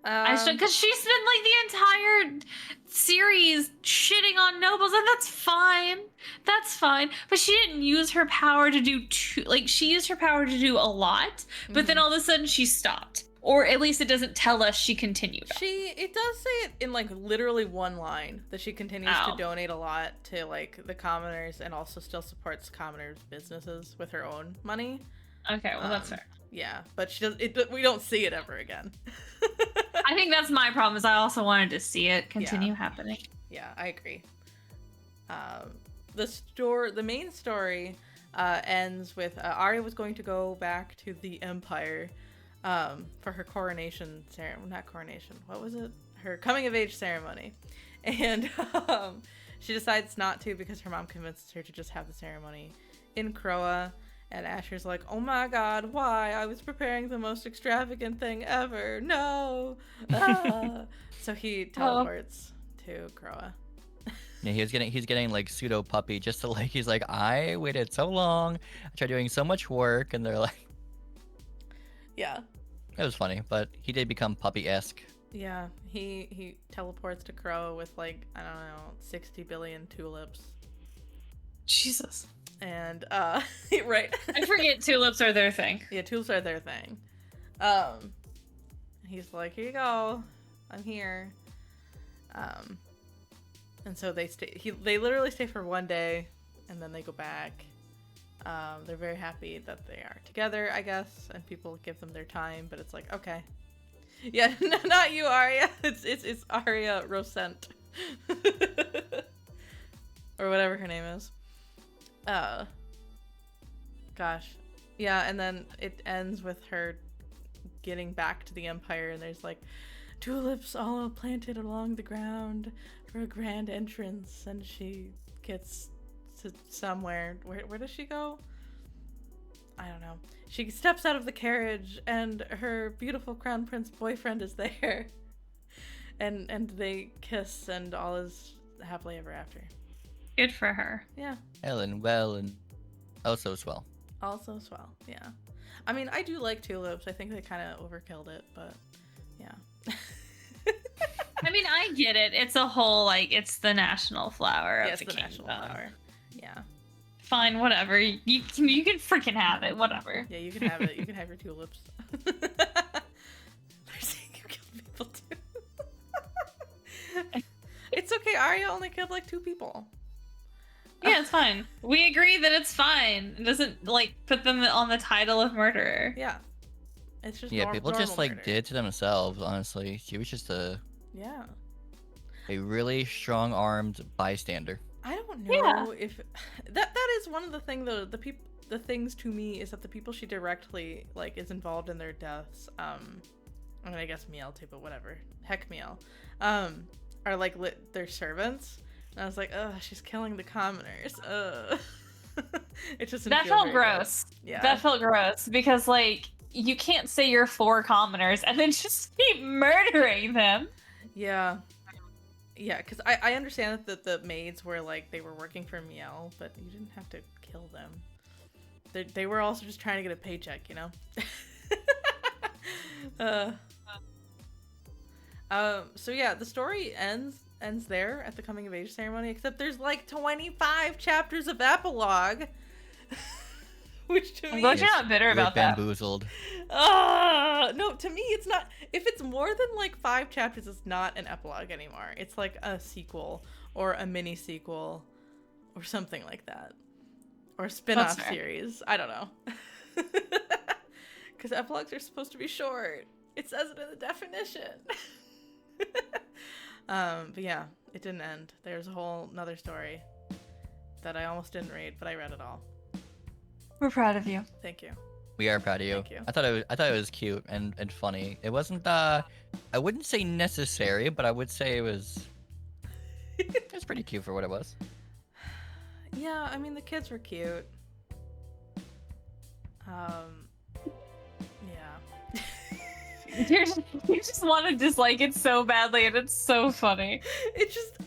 Because she spent like the entire series shitting on nobles, and that's fine. That's fine. But she didn't use her power to do she used her power to do a lot, but then all of a sudden she stopped. Or at least it doesn't tell us she continued. It does say it in like literally 1 line that she continues to donate a lot to like the commoners and also still supports commoners' businesses with her own money. Okay, well that's fair. Yeah, but she does. We don't see it ever again. I think that's my problem. Is I also wanted to see it continue happening. Yeah, I agree. The main story ends with Arya was going to go back to the Empire for her coronation ceremony. Not coronation. What was it? Her coming of age ceremony, and she decides not to because her mom convinces her to just have the ceremony in Croa. And Asher's like, "Oh my God, why? I was preparing the most extravagant thing ever. No!" So he teleports to Croa. Yeah, he's getting like pseudo puppy just to like, he's like, I waited so long, I tried doing so much work, and they're like, yeah, it was funny, but he did become puppy-esque. Yeah, he teleports to Croa with like, I don't know, 60 billion tulips. Jesus. And right. I forget tulips are their thing. Yeah, tulips are their thing. He's like, "Here you go, I'm here." And so they stay. They literally stay for 1 day, and then they go back. They're very happy that they are together, I guess, and people give them their time. But it's like, okay, yeah, not you, Arya. It's Arya Rosent, or whatever her name is. Gosh. Yeah, and then it ends with her getting back to the Empire, and there's like tulips all planted along the ground for a grand entrance, and she gets to somewhere. Where does she go? I don't know. She steps out of the carriage, and her beautiful crown prince boyfriend is there. And they kiss, and all is happily ever after. Good for her. Yeah. Ellen, well, and also swell. Also swell, yeah. I mean, I do like tulips. I think they kind of overkilled it, but yeah. I mean, I get it. It's a whole, like, it's the national flower of Yes, the the kingdom. national flower. Yeah. Fine, whatever. You can freaking have it, whatever. Yeah, you can have it. You can have your tulips. They're saying you killed people too. It's okay. Arya only killed like 2 people. Yeah, it's fine. We agree that it's fine. It doesn't, like, put them on the title of murderer. Yeah. It's just People just like murder. did it to themselves, honestly. She was just a really strong-armed bystander. I don't know if that is one of the things though. The things to me is that the people she directly like is involved in their deaths. I mean, I guess Miel too, but whatever. Heck, Miel. Are like their servants. And I was like, oh, she's killing the commoners. It just that felt gross. Good. Yeah. That felt gross because like you can't say you're for commoners and then just keep murdering them. Yeah. Yeah, because I understand that the maids were like, they were working for Miel, but you didn't have to kill them. They were also just trying to get a paycheck, you know? So yeah, the story ends there at the coming of age ceremony, except there's like 25 chapters of epilogue. Which to I'm me, glad you're not bitter about that. Bamboozled. No, to me it's not. If it's more than like 5 chapters, it's not an epilogue anymore. It's like a sequel or a mini sequel or something like that, or a spin-off That's fair. series. I don't know. Because epilogues are supposed to be short. It says it in the definition. But yeah, it didn't end. There's a whole another story that I almost didn't read, but I read it all. We're proud of you. Thank you. We are proud of you. Thank you. I thought it was cute and funny. It wasn't I wouldn't say necessary, but I would say it was pretty cute for what it was. Yeah, I mean the kids were cute. Yeah. You just want to dislike it so badly, and it's so funny.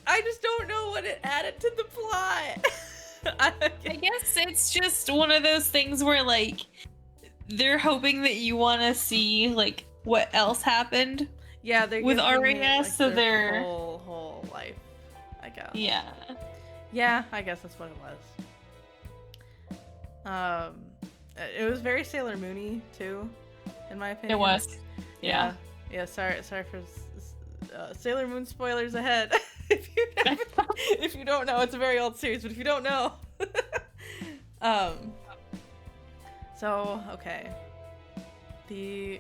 I just don't know what it added to the plot. I guess it's just one of those things where, like, they're hoping that you want to see, like, what else happened. Yeah, they're with giving Arya, it, like, so their they're whole life, I guess. yeah. Yeah, I guess that's what it was. It was very Sailor Moony too, in my opinion. It was. Yeah. Yeah. Sorry for Sailor Moon spoilers ahead. If you don't know, it's a very old series, but if you don't know, so okay, the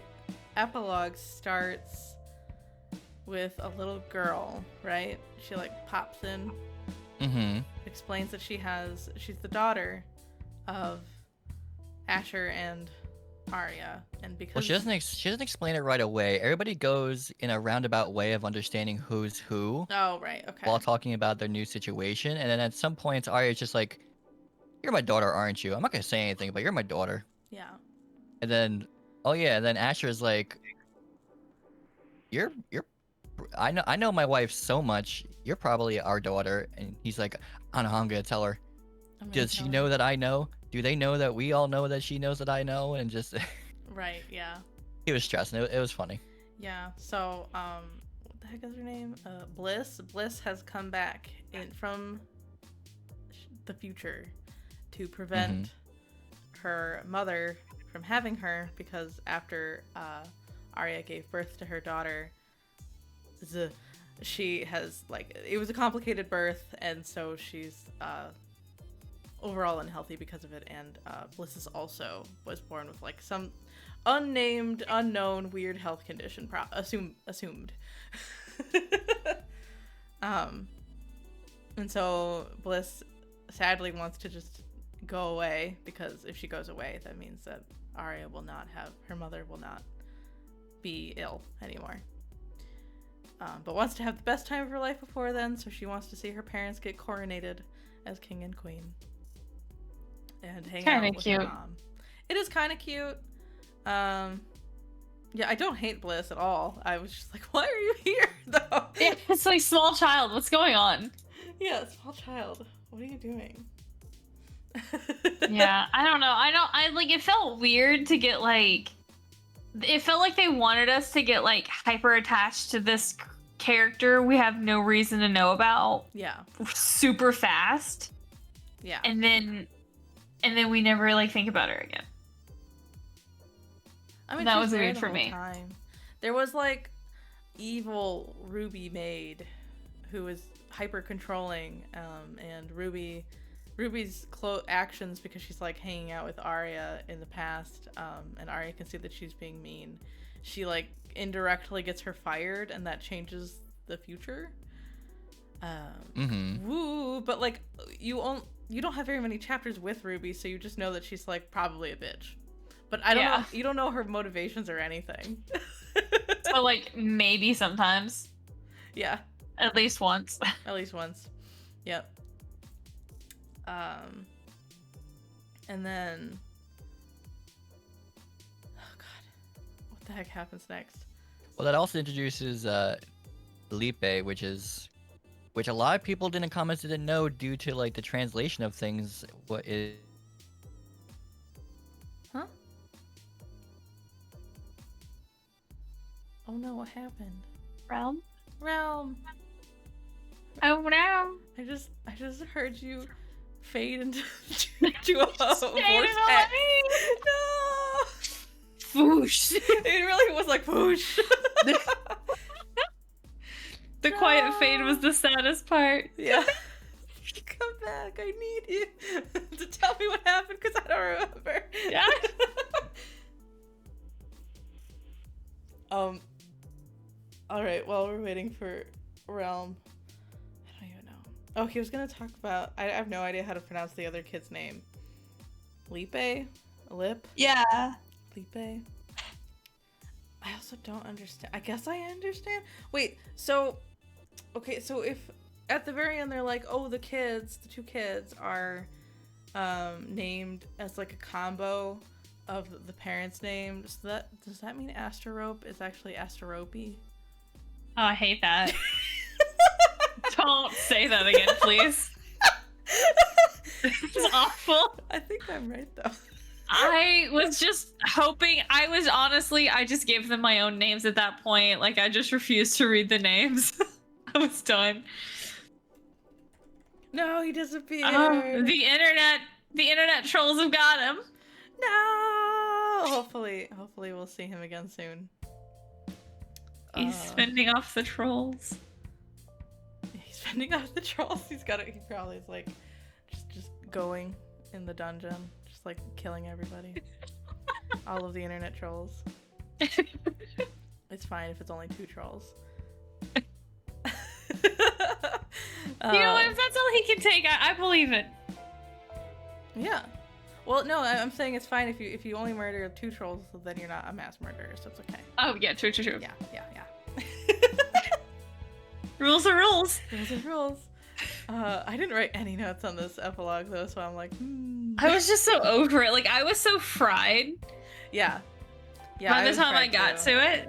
epilogue starts with a little girl, right? She like pops in, explains that she's the daughter of Asher and Arya, and because Well, she doesn't explain it right away. Everybody goes in a roundabout way of understanding who's who oh right, okay, while talking about their new situation, and then at some points Arya's just like, "You're my daughter, aren't you? I'm not gonna say anything, but you're my daughter." yeah, And then, oh yeah, and then Asher's like, "You're I know my wife so much. You're probably our daughter." And he's like, "I don't know how I'm gonna tell her. I'm gonna Does she tell know her. that I know? Do they know that we all know that she knows that I know?" And just Right, yeah. he was stressing. It was funny. Yeah, so, what the heck is her name? Bliss. Bliss has come back from the future to prevent her mother from having her, because after Arya gave birth to her daughter, she has, like, it was a complicated birth, and so she's overall unhealthy because of it, and Bliss also was born with, like, some unnamed, unknown, weird health condition, assumed. And so Bliss sadly wants to just go away, because if she goes away, that means that Arya her mother will not be ill anymore. But wants to have the best time of her life before then, so she wants to see her parents get coronated as king and queen. And hang out with her mom. It is kind of cute. Yeah, I don't hate Bliss at all. I was just like, why are you here, though? Yeah, it's like small child. What's going on? Yeah, small child. What are you doing? Yeah, I don't know. I like, it felt weird to get, like, it felt like they wanted us to get, like, hyper attached to this character we have no reason to know about. Yeah. Super fast. Yeah. And then we never, like, think about her again. I mean, that she was there weird the for whole me. time. There was, like, evil Ruby maid who was hyper controlling, and Ruby's actions, because she's, like, hanging out with Arya in the past, and Arya can see that she's being mean. She, like, indirectly gets her fired, and that changes the future. Woo! But, like, you don't have very many chapters with Ruby, so you just know that she's, like, probably a bitch. But I don't know. You don't know her motivations or anything. So, like, maybe sometimes. Yeah. At least once. At least once. Yep. And then, oh god, the heck happens next? Well, that also introduces Felipe, which a lot of people in the comments didn't know due to like the translation of things. What is? Huh? Oh no, what happened? Realm. Oh no. I just heard you fade into to a vortex. No. Foosh. It really was like whoosh. The quiet fade was the saddest part. Yeah. Come back. I need you to tell me what happened because I don't remember. Yeah. All right. While we're waiting for Realm, I don't even know. Oh, he was gonna talk about. I have no idea how to pronounce the other kid's name. Lipe? Lip? Yeah. Lipe? I also don't understand. I guess I understand. Wait, so okay, so if at the very end they're like, oh, the two kids are named as like a combo of the parents' names, so does that mean Asterope is actually Asterope? Oh, I hate that. Don't say that again, please. It's awful. I think I'm right though. I was just hoping. I just gave them my own names at that point. Like, I just refused to read the names. I was done. No, he disappeared. The internet trolls have got him. No. Hopefully we'll see him again soon. He's fending off the trolls. He's fending off the trolls. He probably is like just going in the dungeon, just like killing everybody. All of the internet trolls. It's fine if it's only 2 trolls. You know what? If that's all he can take, I believe it. Yeah. Well, no, I'm saying it's fine if you only murder 2 trolls, then you're not a mass murderer, so it's okay. Oh yeah, true. Yeah. Rules are rules. Rules are rules. I didn't write any notes on this epilogue though, so I'm like, I was just so over it. Like, I was so fried. Yeah. By the time I got to it,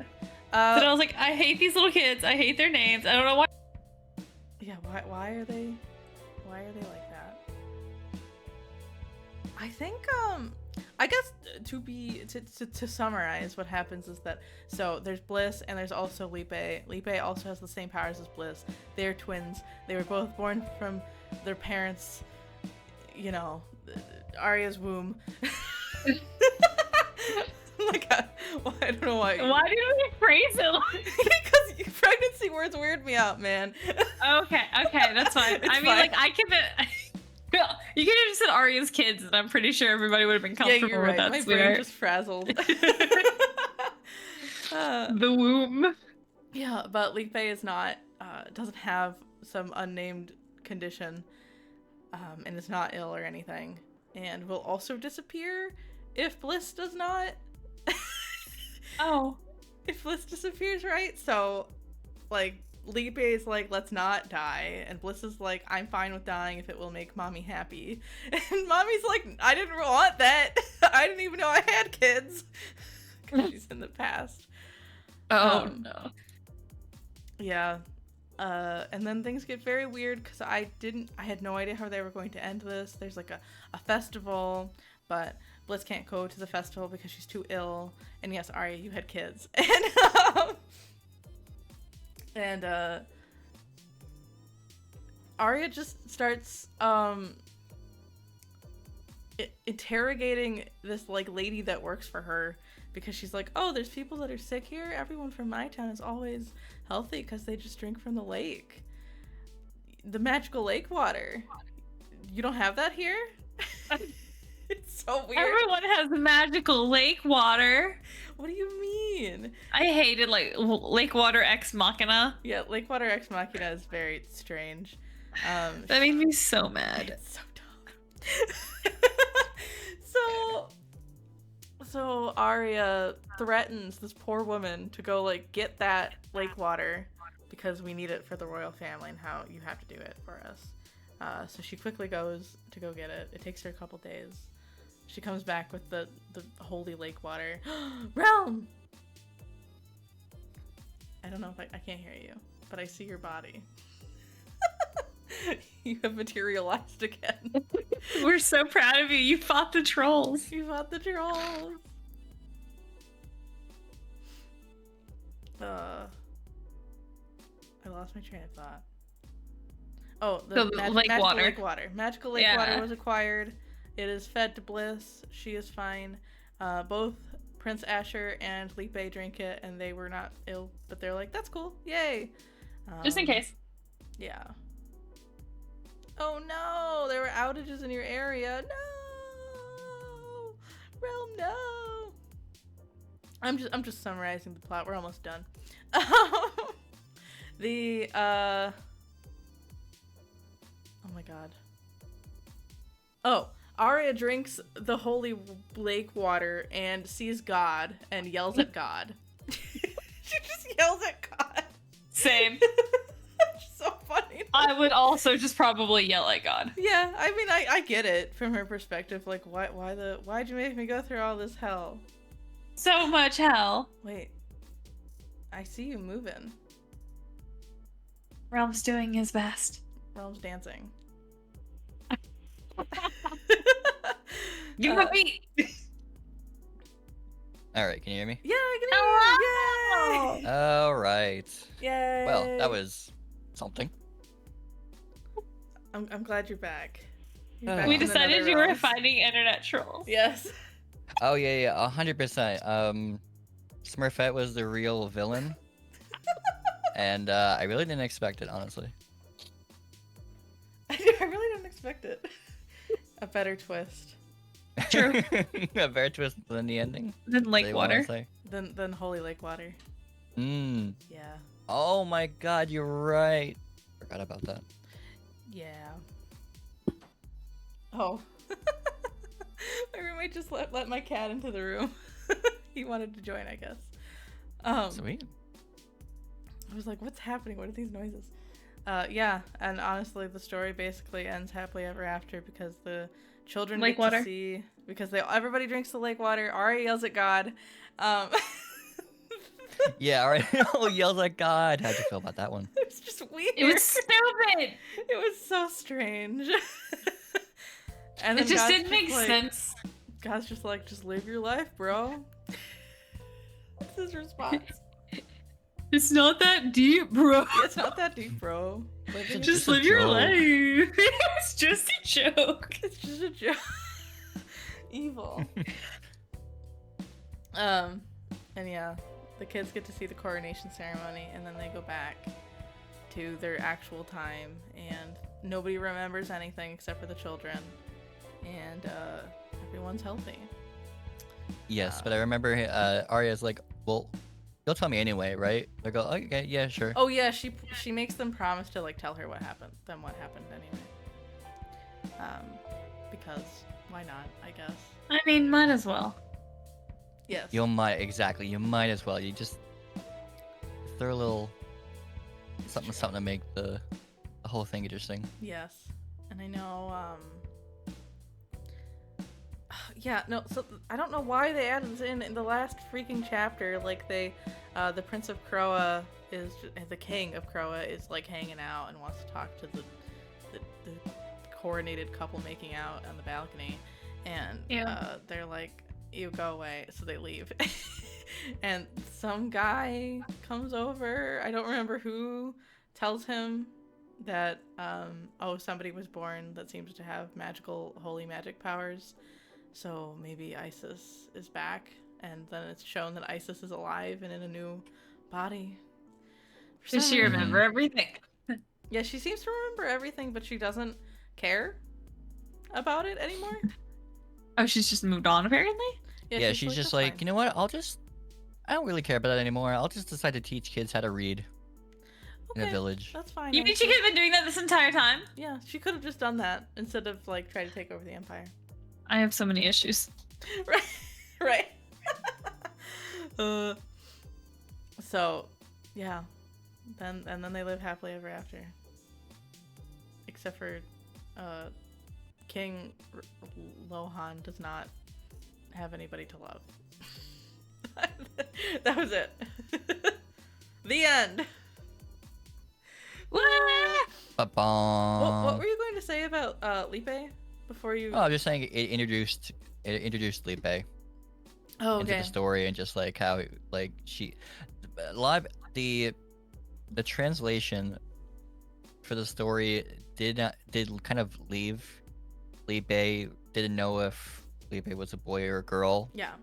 that I was like, I hate these little kids. I hate their names. I don't know why. Yeah. Why are they like that? I think I guess to summarize what happens is that so there's Bliss and there's also Lipe. Lipe also has the same powers as Bliss. They're twins. They were both born from their parents, you know, Arya's womb. Like I don't know why. Why did we phrase it like? Because pregnancy words weird me out, man. Okay, that's fine. It's I mean, fine. like, I can. You could have just said Arya's kids, and I'm pretty sure everybody would have been comfortable you're with right. that. My sweetheart. brain just frazzled. The womb. Yeah, but Lipe is not, doesn't have some unnamed condition, and is not ill or anything, and will also disappear if Bliss does not. Oh. If Bliss disappears, right? So, like, Lipe is like, let's not die, and Bliss is like, I'm fine with dying if it will make mommy happy. And mommy's like, I didn't want that. I didn't even know I had kids. Because she's in the past. Oh, no. Yeah. And then things get very weird because I had no idea how they were going to end this. There's like a festival, but Bliss can't go to the festival because she's too ill. And yes, Arya, you had kids. And Arya just starts interrogating this like lady that works for her, because she's like, oh, there's people that are sick here. Everyone from my town is always healthy because they just drink from the lake, the magical lake water. You don't have that here? It's so weird. Everyone has magical lake water. What do you mean? I hated like lake water ex machina. Yeah, lake water ex machina is very strange. That made me so mad. It's so dumb. So Arya threatens this poor woman to go like get that lake water because we need it for the royal family and how you have to do it for us. So she quickly goes to go get it. It takes her a couple days. She comes back with the holy lake water. Realm! don't know if I can't hear you, but I see your body. You have materialized again. We're so proud of you. You fought the trolls. You fought the trolls. I lost my train of thought. Oh, the magical lake water. Magical lake water was acquired. It is fed to Bliss. She is fine. Both Prince Asher and Lipe drink it, and they were not ill, but they're like, that's cool. Yay. Just in case. Yeah. Oh no, there were outages in your area. No. Realm, no. I'm just summarizing the plot. We're almost done. Oh my god. Oh, Arya drinks the holy lake water and sees God and yells at God. She just yells at God. Same. So funny. I would also just probably yell at God. Yeah, I mean, I get it from her perspective. Like, why'd you make me go through all this hell? So much hell. Wait. I see you moving. Realm's doing his best. Realm's dancing. Give him a beat. All right, can you hear me? Yeah, I can hear you. Yay! All right. Yay! Well, that was something. I'm glad you're back. We decided you were fighting internet trolls. Yes. Oh yeah, 100%. Smurfette was the real villain, and I really didn't expect it, honestly. I really didn't expect it. A better twist. True. A better twist than the ending. Then lake water. Than holy lake water. Mm. Yeah. Oh my god, you're right. Forgot about that. Yeah. Oh. My roommate just let my cat into the room. He wanted to join, I guess. Sweet. I was like, what's happening? What are these noises? Yeah, and honestly, the story basically ends happily ever after because the children lake get water. to see, because everybody drinks the lake water. Arya yells at God. Yeah, alright. Oh, yells at God. How'd you feel about that one? It's just weird. It was stupid. It was so strange. And It then just God's didn't make like, sense. God's just like, just live your life, bro. That's his response. It's not that deep, bro. It's not that deep, bro. Just live your life. It's just a joke. It's just a joke. Evil. And yeah, the kids get to see the coronation ceremony, and then they go back to their actual time, and nobody remembers anything except for the children, and everyone's healthy. Yes, but I remember Arya's like, well, you'll tell me anyway, right? They go, okay, yeah, sure. Oh yeah, she makes them promise to like tell her what happened anyway. Because why not? I guess. I mean, might as well. Yes. You might as well. You just throw a little something to make the whole thing interesting. Yes, and I know. Yeah, no. So I don't know why they added this in the last freaking chapter. Like the Prince of Croa the King of Croa is like hanging out and wants to talk to the coronated couple making out on the balcony, and they're like, "You go away," so they leave. And some guy comes over. I don't remember who, tells him that somebody was born that seems to have holy magic powers. So maybe Isis is back, and then it's shown that Isis is alive and in a new body. Does she remember everything? Yeah, she seems to remember everything, but she doesn't care about it anymore. Oh, she's just moved on, apparently? Yeah, she's just like, you know what? I don't really care about that anymore. I'll just decide to teach kids how to read in a village. That's fine. You mean she could have been doing that this entire time? Yeah, she could have just done that instead of like trying to take over the empire. I have so many issues. Right. So, yeah. Then they live happily ever after. Except for King Lohan does not have anybody to love. That was it. The end. Ba-bom. What were you going to say about Lipe before you? Oh, I'm just saying it introduced Lipe Oh, into okay. the story and just like how like she a lot of the translation for the story did kind of leave Lipe didn't know if Lipe was a boy or a girl Yeah.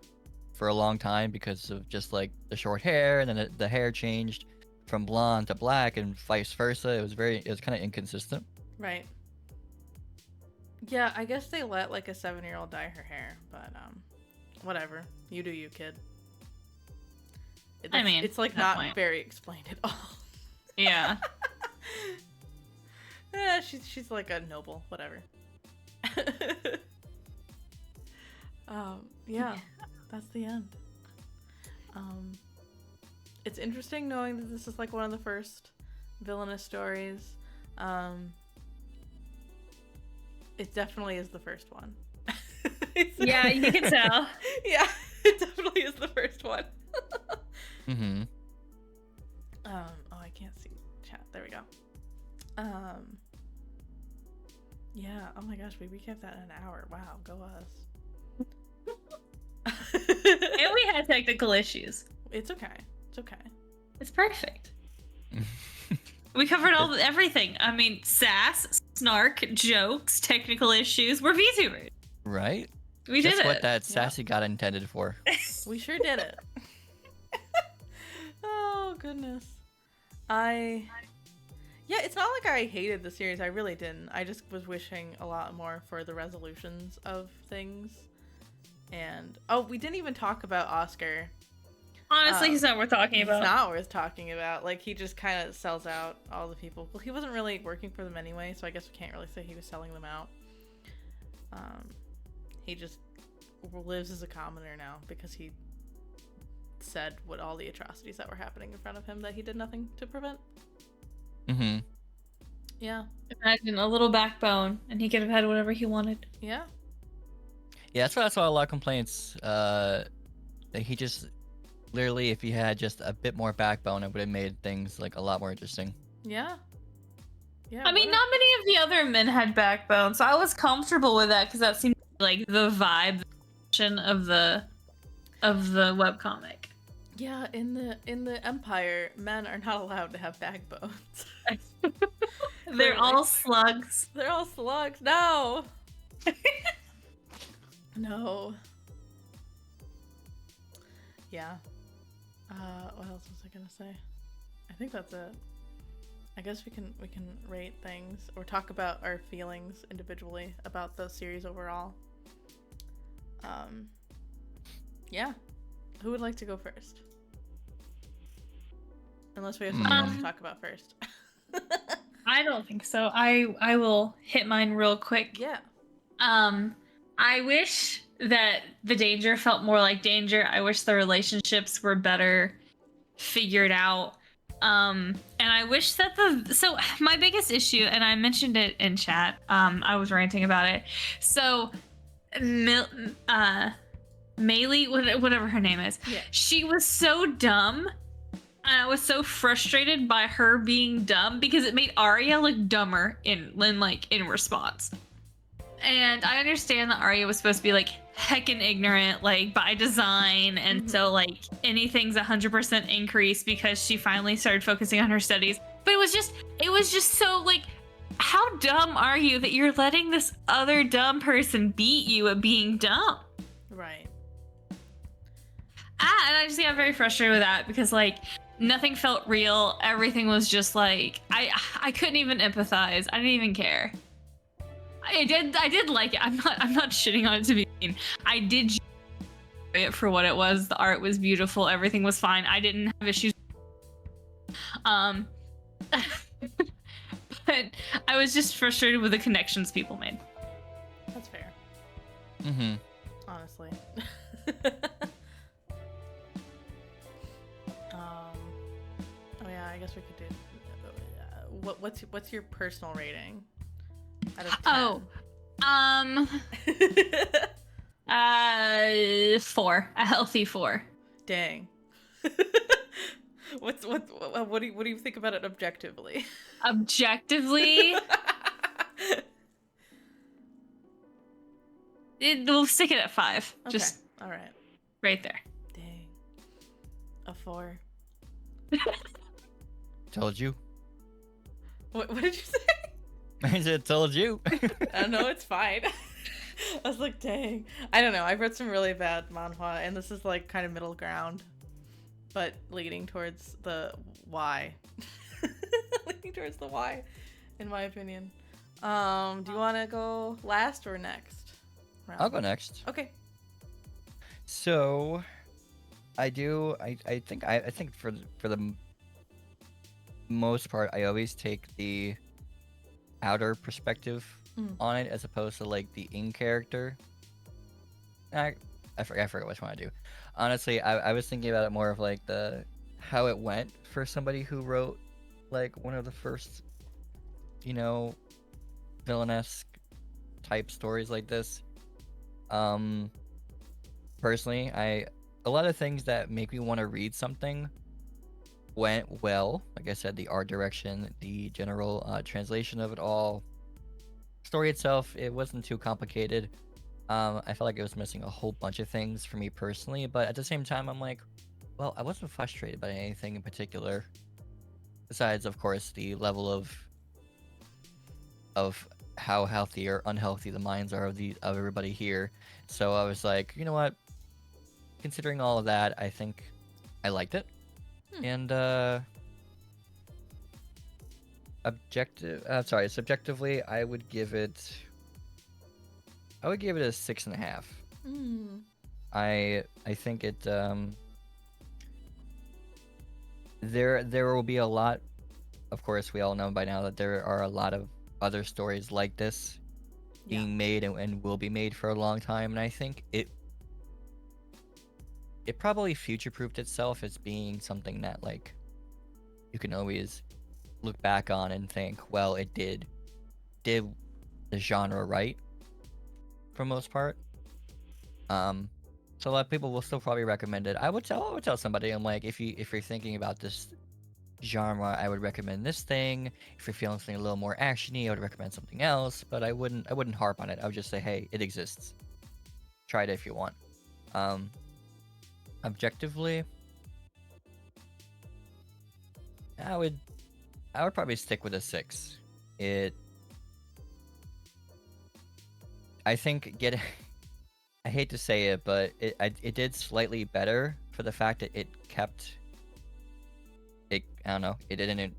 for a long time because of just like the short hair, and then the hair changed from blonde to black and vice versa. It was kind of inconsistent. Right. Yeah, I guess they let like a 7-year-old dye her hair, but whatever. You do you, kid. I mean, it's like at not that point. very explained at all. Yeah. Yeah, she's like a noble, whatever. Yeah, that's the end. It's interesting knowing that this is like one of the first villainous stories. It definitely is the first one. Yeah, you can tell. Yeah, it definitely is the first one. Mm-hmm. Oh, I can't see chat. There we go. Yeah. Oh my gosh, we recapped that in an hour. Wow, go us. And we had technical issues. It's okay. It's okay. It's perfect. We covered everything. I mean, sass, snark, jokes, technical issues. We're VTubers. Right? We Just did what it. that sassy got intended for. We sure did it. Oh goodness. Yeah, it's not like I hated the series. I really didn't. I just was wishing a lot more for the resolutions of things. And we didn't even talk about Oscar. Honestly, he's not worth talking about. It's not worth talking about. Like, he just kind of sells out all the people. Well, he wasn't really working for them anyway, so I guess we can't really say he was selling them out. He just lives as a commoner now because he said what all the atrocities that were happening in front of him that he did nothing to prevent. Mm-hmm. Yeah. Imagine a little backbone, and he could have had whatever he wanted. Yeah. Yeah, that's why a lot of complaints. That he just literally, if he had just a bit more backbone, it would have made things like a lot more interesting. Yeah. Yeah. I mean, not many of the other men had backbone, so I was comfortable with that because that seemed like the vibe of the webcomic. Yeah, in the Empire, men are not allowed to have backbones. They're all slugs. They're all slugs. No. No. Yeah. What else was I gonna say? I think that's it. I guess we can rate things or talk about our feelings individually about the series overall. Yeah. Who would like to go first? Unless we have something else to talk about first. I don't think so. I will hit mine real quick. Yeah. I wish that the danger felt more like danger. I wish the relationships were better figured out. And I wish that so my biggest issue, and I mentioned it in chat, I was ranting about it. So Maylee, whatever her name is, Yeah. she was so dumb. And I was so frustrated by her being dumb because it made Arya look dumber in response. And I understand that Arya was supposed to be like heckin' ignorant, like by design, and so like anything's 100% increase because she finally started focusing on her studies. But it was just so like, how dumb are you that you're letting this other dumb person beat you at being dumb? Right. And I just got very frustrated with that because like nothing felt real. Everything was just like I couldn't even empathize. I didn't even care. I did like it. I'm not shitting on it to be mean. I did enjoy it for what it was. The art was beautiful. Everything was fine. I didn't have issues. But I was just frustrated with the connections people made. That's fair. Mm-hmm. Honestly. Oh yeah, I guess we could do. What's your personal rating? Out of 10? 4. A healthy 4. Dang. What do you think about it objectively? Objectively, we'll stick it at 5. Okay. Just All right. right there. Dang. A 4. Told you. What did you say? I said told you. I don't know, it's fine. I was like, dang. I don't know. I've read some really bad manhwa, and this is like kind of middle ground, but leading towards the Y. Leading towards the Y, in my opinion. Do you want to go last or next round? I'll go next. Okay. So, I think for the most part, I always take the outer perspective on it as opposed to like the in character. I forgot which one I do. Honestly, I was thinking about it more of like the how it went for somebody who wrote like one of the first, villainous type stories like this. Personally, a lot of things that make me want to read something went well. Like I said, the art direction, the general translation of it all, story itself, it wasn't too complicated. I felt like it was missing a whole bunch of things for me personally, but at the same time, I'm like, well, I wasn't frustrated by anything in particular, besides, of course, the level of how healthy or unhealthy the minds are of everybody here. So I was like, you know what? Considering all of that, I think I liked it. And subjectively, I would give it a 6.5. I think it there will be a lot. Of course, we all know by now that there are a lot of other stories like this being made and will be made for a long time, and I think it probably future-proofed itself as being something that like you can always look back on and think, well, it did the genre right for most part. So a lot of people will still probably recommend it. I would tell somebody, I'm like, if you're thinking about this genre, I would recommend this thing. If you're feeling something a little more actiony, I would recommend something else. But I wouldn't harp on it. I would just say, hey, it exists. Try it if you want. Objectively, I would probably stick with a 6. I think I hate to say it, but it did slightly better for the fact that it kept it. I don't know. It didn't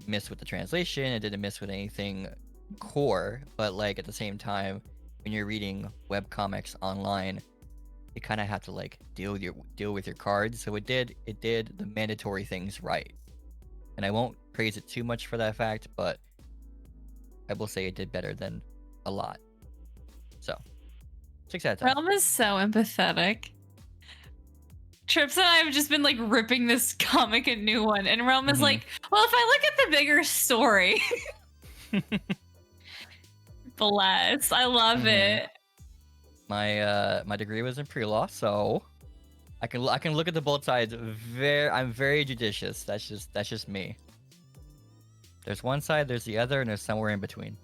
miss with the translation. It didn't miss with anything core. But like at the same time, when you're reading webcomics online, you kind of have to like deal with your cards. So it did the mandatory things right. And I won't praise it too much for that fact, but I will say it did better than a lot. So 6 out of 10. Realm is so empathetic. Trips and I have just been like ripping this comic a new one, and Realm is like, well, if I look at the bigger story. Bless. I love it. My degree was in pre-law, so I can look at the both sides. I'm very judicious. That's just me. There's one side, there's the other, and there's somewhere in between.